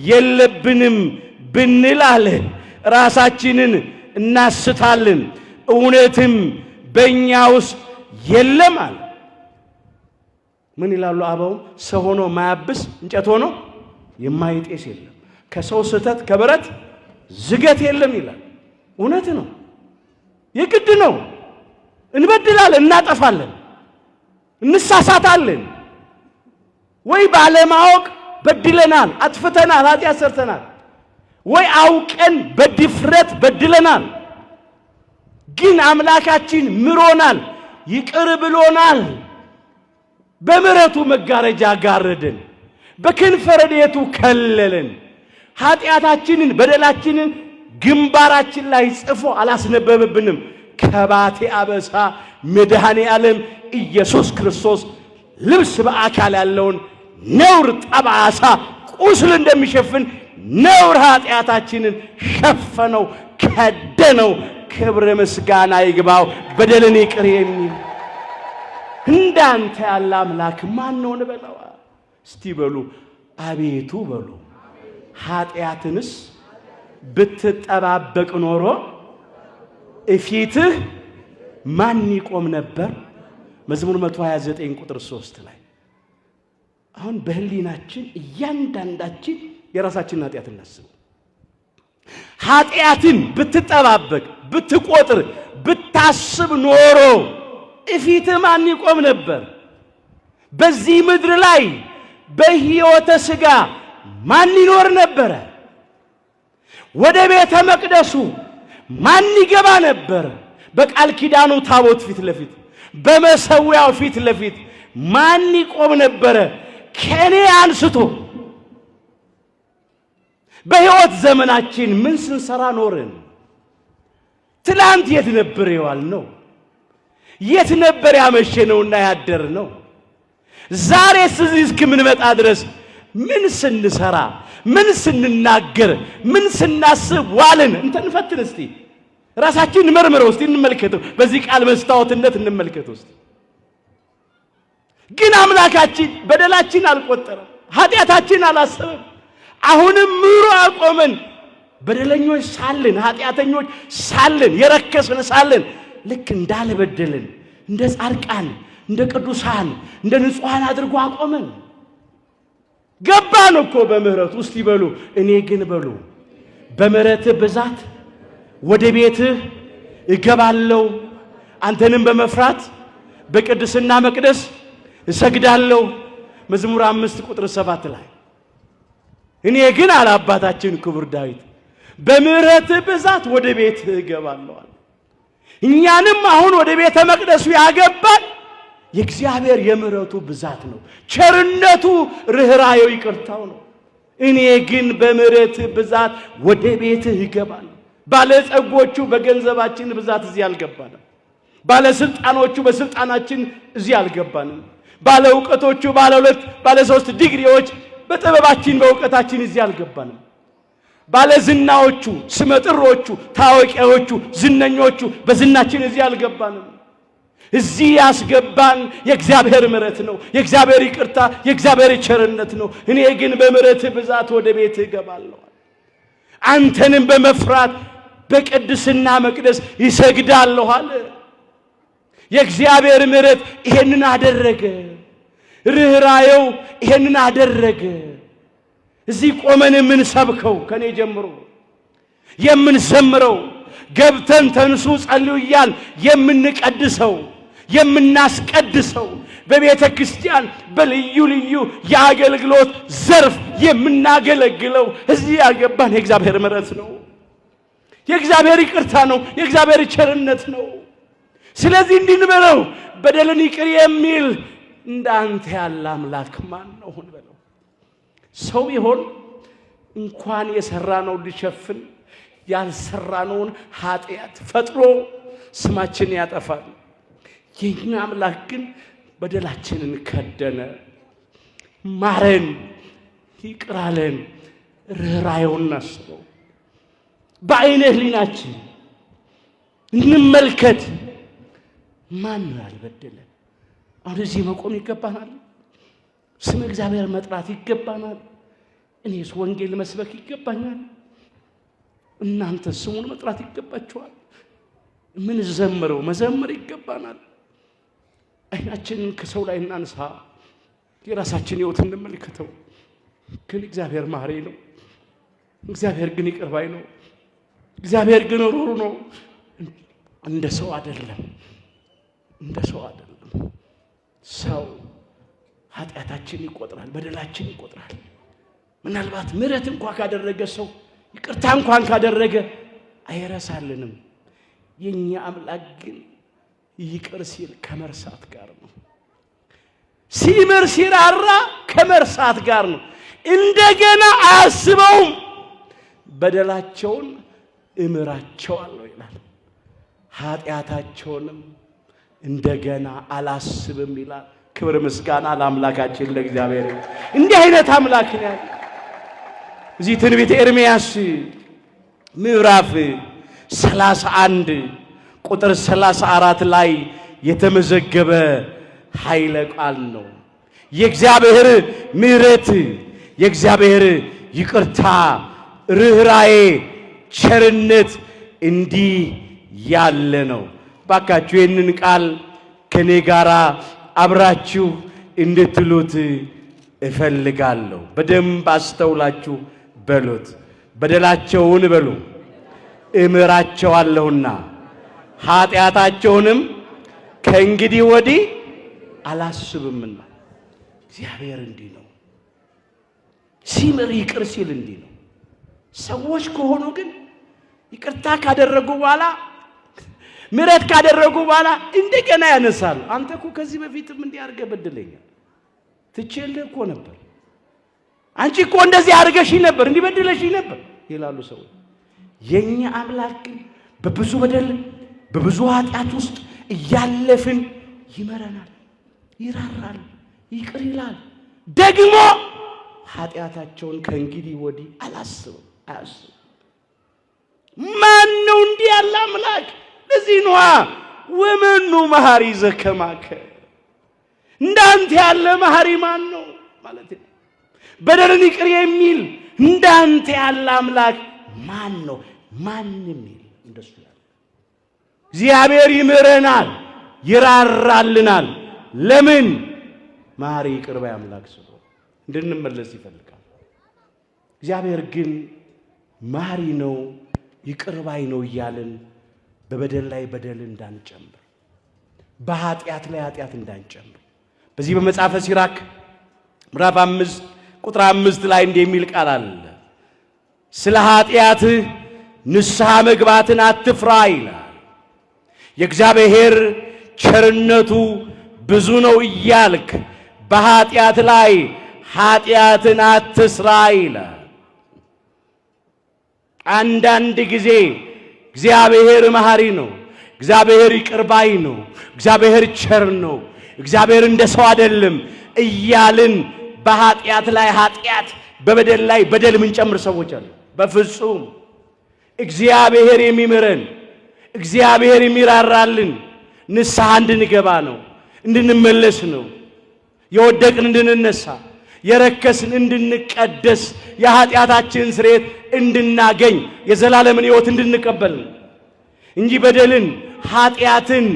የለብንም ብንል አለ ራሳችንን እናስታለን፣ እውነትም በእኛ ውስጥ የለም አለ። ምን ይላሉ አበው? ሰው ሆኖ ማያብስ እንጨት ሆኖ የማይጤስ የለም፣ ከሰው ስህተት ከብረት ዝገት የለም ይላል። እውነት ነው፣ የግድ ነው። እንበድላለን፣ እናጠፋለን፣ እንሳሳታለን። ወይ ባለማወቅ በድለናል፣ አጥፍተናል፣ ኃጢአት ሰርተናል፣ ወይ አውቀን በድፍረት በድለናል። ግን አምላካችን ምሮናል፣ ይቅር ብሎናል። በምሕረቱ መጋረጃ ጋረደን፣ በክንፈ ረድኤቱ ከለለን። ኃጢአታችንን በደላችንን ግንባራችን ላይ ጽፎ አላስነበበብንም። ከባቴ አበሳ መድኃኔ ዓለም ኢየሱስ ክርስቶስ ልብስ በአካል ያለውን ነውር ጠባሳ ቁስል እንደሚሸፍን ነውር ኃጢአታችንን ሸፈነው፣ ከደነው። ክብር ምስጋና ይግባው። በደልን ይቅር የሚል እንዳንተ ያለ አምላክ ማን ነው እንበለው? እስቲ በሉ አቤቱ በሉ። ኃጢአትንስ ብትጠባበቅ ኖሮ እፊትህ ማን ይቆም ነበር? መዝሙር 129 ቁጥር 3 ላይ። አሁን በህሊናችን እያንዳንዳችን የራሳችንን ኃጢአት እናስብ። ኃጢአትን ብትጠባበቅ ብትቆጥር ብታስብ ኖሮ እፊትህ ማን ይቆም ነበር? በዚህ ምድር ላይ በሕይወተ ሥጋ ማን ይኖር ነበረ? ወደ ቤተ መቅደሱ ማን ይገባ ነበር? በቃል ኪዳኑ ታቦት ፊት ለፊት በመሰዊያው ፊት ለፊት ማን ይቆም ነበር? ከኔ አንስቶ በሕይወት ዘመናችን ምን ስንሰራ ኖርን? ትላንት የት ነበር የዋልነው? የት ነበር ያመሸነውና ያደርነው? ዛሬስ እዚህ እስክንመጣ ድረስ ምን ስንሰራ፣ ምን ስንናገር፣ ምን ስናስብ ዋልን? እንፈትን እስቲ ራሳችን መርምረው እስቲ እንመልከተው። በዚህ ቃል መስታወትነት እንመልከተው እስቲ። ግን አምላካችን በደላችን አልቆጠረም፣ ኃጢአታችን አላሰበም። አሁንም ምሮ አቆመን። በደለኞች ሳለን፣ ኃጢአተኞች ሳለን፣ የረከስን ሳለን ልክ እንዳልበደልን እንደ ጻድቃን፣ እንደ ቅዱሳን፣ እንደ ንጹሃን አድርጎ አቆመን። ገባን እኮ በምህረቱ። እስቲ በሉ እኔ ግን በሉ በምህረትህ ብዛት ወደ ቤትህ እገባለሁ፣ አንተንም በመፍራት በቅድስና መቅደስ እሰግዳለሁ። መዝሙር 5 ቁጥር 7 ላይ እኔ ግን አለ አባታችን ክቡር ዳዊት በምህረትህ ብዛት ወደ ቤትህ እገባለሁ። እኛንም አሁን ወደ ቤተ መቅደሱ ያገባን የእግዚአብሔር የምህረቱ ብዛት ነው፣ ቸርነቱ፣ ርኅራኄው፣ ይቅርታው ነው። እኔ ግን በምህረትህ ብዛት ወደ ቤትህ እገባለሁ። ባለጸጎቹ በገንዘባችን ብዛት እዚህ አልገባንም። ባለስልጣኖቹ በስልጣናችን እዚህ አልገባንም። ባለ ዕውቀቶቹ ባለ 2 ባለ 3 ዲግሪዎች በጥበባችን በእውቀታችን እዚህ አልገባንም። ባለ ዝናዎቹ ስመጥሮቹ ታዋቂዎቹ ዝነኞቹ በዝናችን እዚህ አልገባንም። እዚህ ያስገባን የእግዚአብሔር ምሕረት ነው፣ የእግዚአብሔር ይቅርታ፣ የእግዚአብሔር ቸርነት ነው። እኔ ግን በምሕረትህ ብዛት ወደ ቤትህ እገባለሁ፣ አንተንም በመፍራት በቅድስና መቅደስ ይሰግዳለሁ አለ። የእግዚአብሔር ምሕረት ይሄንን አደረገ። ርኅራኄው ይሄንን አደረገ። እዚህ ቆመን የምንሰብከው ከኔ ጀምሮ የምንዘምረው ገብተን ተንሱ ጸልዩ እያል የምንቀድሰው የምናስቀድሰው በቤተ ክርስቲያን በልዩ ልዩ የአገልግሎት ዘርፍ የምናገለግለው እዚህ ያገባን የእግዚአብሔር ምሕረት ነው፣ የእግዚአብሔር ይቅርታ ነው፣ የእግዚአብሔር ቸርነት ነው። ስለዚህ እንድንበለው በደልን ይቅር የሚል እንዳንተ ያለ አምላክ ማን ነው እንበለው። ሰው ቢሆን እንኳን የሰራነው ሊሸፍን ያልሰራነውን ኃጢአት ፈጥሮ ስማችን ያጠፋል። የኛ አምላክ ግን በደላችንን ከደነ፣ ማረን፣ ይቅር አለን። ርኅራኄውን እናስበው፣ በዓይነ ሕሊናችን እንመልከት። ማን ነው ያልበደለ? አሁን እዚህ መቆም ይገባናል። ስም እግዚአብሔር መጥራት ይገባናል። እኔስ ወንጌል መስበክ ይገባኛል። እናንተ ስሙን መጥራት ይገባችኋል። ምን ዘምረው መዘመር ይገባናል። አይናችንን ከሰው ላይ እናንሳ፣ የራሳችን ሕይወት እንመልከተው። ግን እግዚአብሔር ማሪ ነው። እግዚአብሔር ግን ይቅር ባይ ነው። እግዚአብሔር ግን ሩሩ ነው። እንደ ሰው አይደለም፣ እንደ ሰው አይደለም። ሰው ኃጢአታችን ይቆጥራል፣ በደላችን ይቆጥራል። ምናልባት ምሕረት እንኳን ካደረገ ሰው ይቅርታ እንኳን ካደረገ አይረሳልንም። የኛ አምላክ ግን ይቅር ሲል ከመርሳት ጋር ነው። ሲምር ሲራራ ከመርሳት ጋር ነው። እንደገና አያስበውም። በደላቸውን እምራቸዋለሁ ይላል፣ ኃጢአታቸውንም እንደገና አላስብም ይላል። ክብር ምስጋና ለአምላካችን ለእግዚአብሔር። እንዲህ አይነት አምላክ ነው ያለ። እዚህ ትንቢተ ኤርምያስ ምዕራፍ 31 ቁጥር 34 ላይ የተመዘገበ ኃይለ ቃል ነው። የእግዚአብሔር ምሕረት፣ የእግዚአብሔር ይቅርታ፣ ርኅራኄ፣ ቸርነት እንዲህ ያለ ነው። ባካችሁ ይህንን ቃል ከኔ ጋር አብራችሁ እንድትሉት እፈልጋለሁ። በደንብ አስተውላችሁ በሉት። በደላቸውን በሉ እምራቸዋለሁና ኃጢአታቸውንም ከእንግዲህ ወዲህ አላስብምና። እግዚአብሔር እንዲህ ነው ሲምር፣ ይቅር ሲል እንዲህ ነው። ሰዎች ከሆኑ ግን ይቅርታ ካደረጉ በኋላ ምሕረት ካደረጉ በኋላ እንደገና ያነሳሉ። አንተ እኮ ከዚህ በፊትም እንዲህ አድርገህ በድለኛል፣ ትቼልህ እኮ ነበር፣ አንቺ እኮ እንደዚህ አድርገሽኝ ነበር፣ እንዲህ በድለሽኝ ነበር ይላሉ ሰዎች። የኛ አምላክ ግን በብዙ በደል በብዙ ኃጢአት ውስጥ እያለፍን ይመረናል፣ ይራራል፣ ይቅር ይላል። ደግሞ ኃጢአታቸውን ከእንግዲህ ወዲህ አያስብም። ማን ነው እንዲህ ያለ አምላክ? ለዚህ ነዋ ወመኑ መሐሪ ዘከማከ፣ እንዳንተ ያለ መሐሪ ማን ነው ማለት ነው። በደልን ይቅር የሚል እንዳንተ ያለ አምላክ ማን ነው? ማንም የለም እንደሱ ያለ። እግዚአብሔር ይምረናል፣ ይራራልናል። ለምን? መሐሪ ይቅር ባይ አምላክ ስለሆነ እንድንመለስ ይፈልጋል። እግዚአብሔር ግን መሐሪ ነው፣ ይቅር ባይ ነው እያልን በበደል ላይ በደል እንዳንጨምር፣ በኃጢአት ላይ ኃጢአት እንዳንጨምር በዚህ በመጽሐፈ ሲራክ ምዕራፍ 5 ቁጥር 5 ላይ እንዲህ የሚል ቃል አለ። ስለ ኃጢአትህ ንስሐ መግባትን አትፍራ ይላል። የእግዚአብሔር ቸርነቱ ብዙ ነው እያልክ በኃጢአት ላይ ኃጢአትን አትስራ ይላል። አንዳንድ ጊዜ እግዚአብሔር መሐሪ ነው፣ እግዚአብሔር ይቅር ባይ ነው፣ እግዚአብሔር ቸር ነው፣ እግዚአብሔር እንደ ሰው አይደለም እያልን በኃጢአት ላይ ኃጢአት በበደል ላይ በደል ምንጨምር ሰዎች አሉ። በፍጹም እግዚአብሔር የሚምረን እግዚአብሔር የሚራራልን ንስሐ እንድንገባ ነው፣ እንድንመለስ ነው፣ የወደቅን እንድንነሳ፣ የረከስን እንድንቀደስ፣ የኃጢአታችንን ስርየት እንድናገኝ፣ የዘላለምን ሕይወት እንድንቀበል ነው እንጂ በደልን፣ ኃጢአትን፣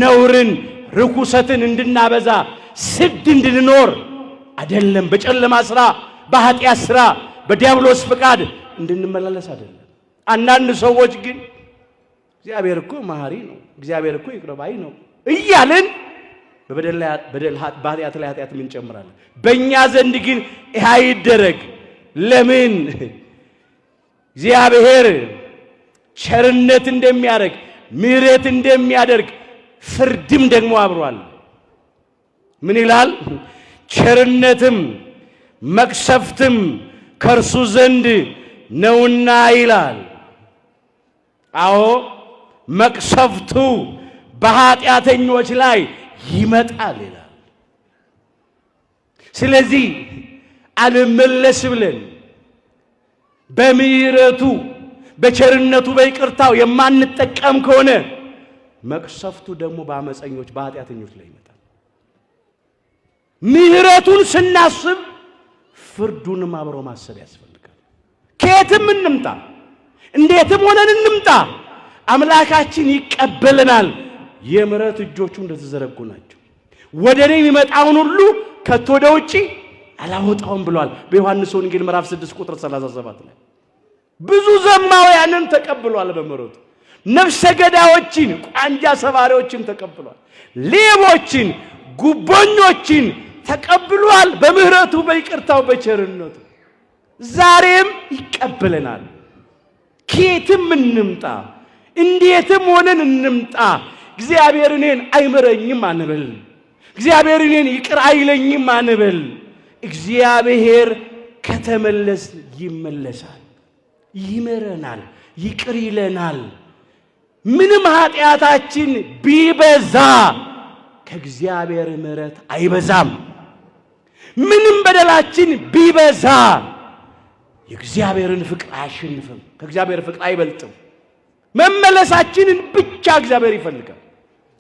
ነውርን፣ ርኩሰትን እንድናበዛ ስድ እንድንኖር አይደለም። በጨለማ ስራ፣ በኃጢአት ስራ፣ በዲያብሎስ ፍቃድ እንድንመላለስ አይደለም። አንዳንድ ሰዎች ግን እግዚአብሔር እኮ መሐሪ ነው፣ እግዚአብሔር እኮ ይቅር ባይ ነው እያልን በበደል በኃጢአት ላይ ኃጢአት እንጨምራለን። በእኛ ዘንድ ግን ይህ አይደረግ። ለምን? እግዚአብሔር ቸርነት እንደሚያደርግ ምሕረት እንደሚያደርግ ፍርድም ደግሞ አብሯል። ምን ይላል? ቸርነትም መቅሰፍትም ከእርሱ ዘንድ ነውና ይላል። አዎ መቅሰፍቱ በኃጢአተኞች ላይ ይመጣል ይላል። ስለዚህ አልመለስ ብለን በምሕረቱ በቸርነቱ በይቅርታው የማንጠቀም ከሆነ መቅሰፍቱ ደግሞ በአመፀኞች በኃጢአተኞች ላይ ይመጣል። ምሕረቱን ስናስብ ፍርዱንም አብሮ ማሰብ ያስፈልጋል። ከየትም እንምጣ፣ እንዴትም ሆነን እንምጣ፣ አምላካችን ይቀበለናል። የምሕረት እጆቹ እንደተዘረጉ ናቸው። ወደ እኔ የሚመጣውን ሁሉ ከቶ ወደ ውጪ አላወጣውም ብሏል በዮሐንስ ወንጌል ምዕራፍ 6 ቁጥር 37 ላይ። ብዙ ዘማውያንን ተቀብሏል በምሕረቱ። ነፍሰ ገዳዮችን፣ ቋንጃ ሰባሪዎችን ተቀብሏል። ሌቦችን፣ ጉቦኞችን ተቀብሏል በምሕረቱ በይቅርታው በቸርነቱ። ዛሬም ይቀበለናል። ከየትም እንምጣ፣ እንዴትም ሆነን እንምጣ፣ እግዚአብሔር እኔን አይምረኝም አንበል፣ እግዚአብሔር እኔን ይቅር አይለኝም አንበል። እግዚአብሔር ከተመለስ ይመለሳል፣ ይምረናል፣ ይቅር ይለናል። ምንም ኃጢአታችን ቢበዛ ከእግዚአብሔር ምሕረት አይበዛም። ምንም በደላችን ቢበዛ የእግዚአብሔርን ፍቅር አያሸንፍም፣ ከእግዚአብሔር ፍቅር አይበልጥም። መመለሳችንን ብቻ እግዚአብሔር ይፈልጋል።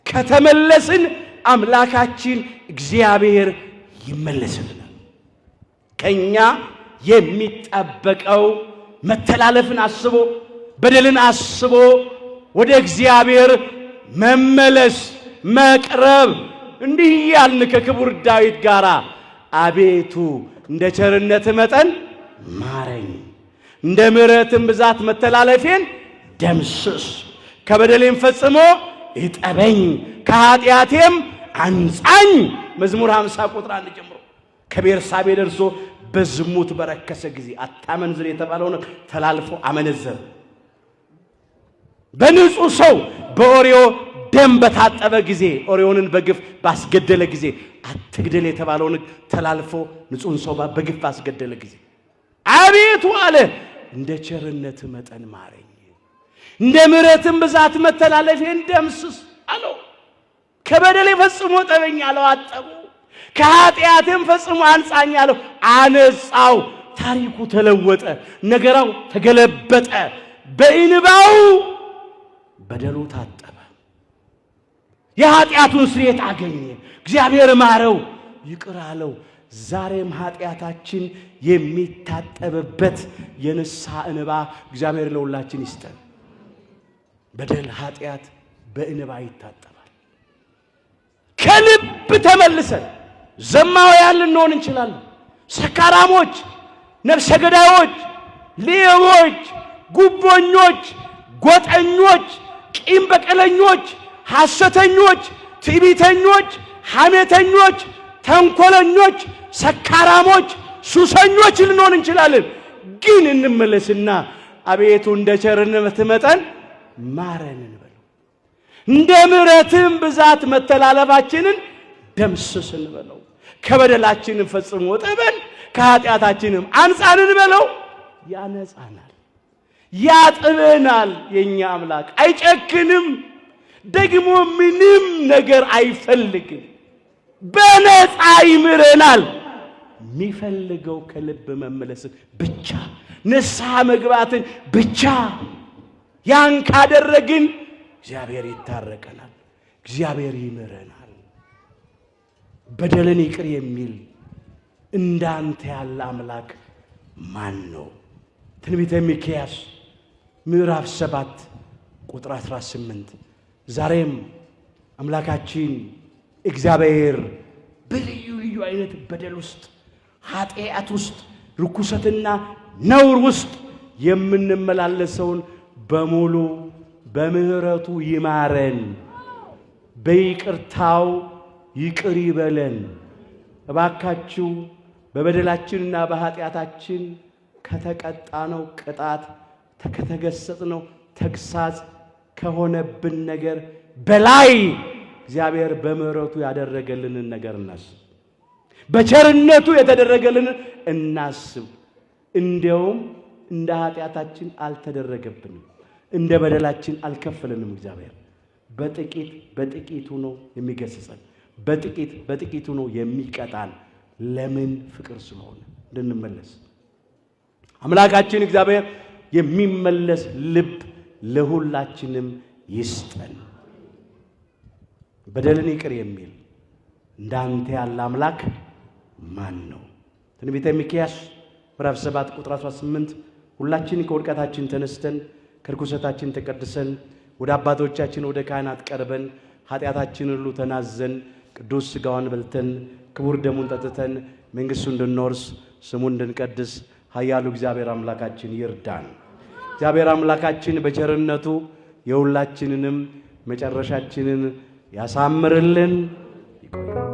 ከተመለስን አምላካችን እግዚአብሔር ይመለስልናል። ከኛ የሚጠበቀው መተላለፍን አስቦ በደልን አስቦ ወደ እግዚአብሔር መመለስ መቅረብ። እንዲህ ያልን ከክቡር ዳዊት ጋር አቤቱ እንደ ቸርነት መጠን ማረኝ፣ እንደ ምሕረትም ብዛት መተላለፌን ደምስስ፣ ከበደሌም ፈጽሞ እጠበኝ፣ ከኃጢአቴም አንጻኝ። መዝሙር 50 ቁጥር 1 ጀምሮ ከቤርሳቤ ደርሶ በዝሙት በረከሰ ጊዜ አታመንዝር የተባለው ተላልፎ አመነዘረ። በንጹህ ሰው በኦሪዮ ደም በታጠበ ጊዜ ኦሪዮንን በግፍ ባስገደለ ጊዜ አትግደል የተባለው ተላልፎ ንጹህን ሰው በግፍ ባስገደለ ጊዜ አቤቱ አለ እንደ ቸርነት መጠን ማረኝ፣ እንደ ምሕረትም ብዛት መተላለፌን ደምስስ አለው። ከበደሌ ፈጽሞ ጠበኝ አለው፣ አጠቡ። ከኃጢአቴም ፈጽሞ አንጻኝ አለው፣ አነጻው። ታሪኩ ተለወጠ፣ ነገራው ተገለበጠ። በእንባው በደሉ ታጠበ፣ የኃጢአቱን ስርየት አገኘ። እግዚአብሔር ማረው፣ ይቅር አለው። ዛሬም ኃጢአታችን የሚታጠብበት የንስሐ እንባ እግዚአብሔር ለሁላችን ይስጠን። በደል ኃጢአት በእንባ ይታጠባል። ከልብ ተመልሰን ዘማውያን ልንሆን እንችላለን። ሰካራሞች፣ ነፍሰ ገዳዮች፣ ሌቦች፣ ጉቦኞች፣ ጎጠኞች፣ ቂም በቀለኞች፣ ሐሰተኞች፣ ትዕቢተኞች፣ ሐሜተኞች፣ ተንኮለኞች፣ ሰካራሞች፣ ሱሰኞች ልንሆን እንችላለን። ግን እንመለስና አቤቱ እንደ ቸርነት መጠን ማረን እንበለው። እንደ ምሕረትም ብዛት መተላለፋችንን ደምስስ እንበለው። ከበደላችንም ፈጽሞ ጠበን፣ ከኃጢአታችንም አንጻን እንበለው። ያነጻናል፣ ያጥበናል። የኛ አምላክ አይጨክንም፣ ደግሞ ምንም ነገር አይፈልግም። በነፃ ይምረናል። የሚፈልገው ከልብ መመለስን ብቻ፣ ንስሐ መግባትን ብቻ። ያን ካደረግን እግዚአብሔር ይታረቀናል፣ እግዚአብሔር ይምረናል። በደልን ይቅር የሚል እንዳንተ ያለ አምላክ ማን ነው? ትንቢተ ሚክያስ ምዕራፍ 7 ቁጥር 18። ዛሬም አምላካችን እግዚአብሔር በልዩ ልዩ አይነት በደል ውስጥ፣ ኃጢአት ውስጥ፣ ርኩሰትና ነውር ውስጥ የምንመላለሰውን በሙሉ በምህረቱ ይማረን፣ በይቅርታው ይቅር ይበለን። እባካችሁ በበደላችንና በኃጢአታችን ከተቀጣነው ቅጣት፣ ከተገሰጽነው ተግሳጽ፣ ከሆነብን ነገር በላይ እግዚአብሔር በምህረቱ ያደረገልንን ነገር እናስብ። በቸርነቱ የተደረገልንን እናስብ። እንዲያውም እንደ ኃጢአታችን አልተደረገብንም፣ እንደ በደላችን አልከፈለንም። እግዚአብሔር በጥቂት በጥቂቱ ነው የሚገስጸን፣ በጥቂት በጥቂቱ ነው የሚቀጣን። ለምን? ፍቅር ስለሆነ እንድንመለስ። አምላካችን እግዚአብሔር የሚመለስ ልብ ለሁላችንም ይስጠን። በደልን ይቅር የሚል እንዳንተ ያለ አምላክ ማን ነው? ትንቢተ ሚክያስ ምዕራፍ 7 ቁጥር 18። ሁላችን ከውድቀታችን ተነስተን ከርኩሰታችን ተቀድሰን ወደ አባቶቻችን ወደ ካህናት ቀርበን ኃጢአታችንን ሁሉ ተናዘን ቅዱስ ሥጋውን በልተን ክቡር ደሙን ጠጥተን መንግሥቱን እንድንወርስ ስሙን እንድንቀድስ ኃያሉ እግዚአብሔር አምላካችን ይርዳን። እግዚአብሔር አምላካችን በቸርነቱ የሁላችንንም መጨረሻችንን ያሳምርልን። ይቆይ።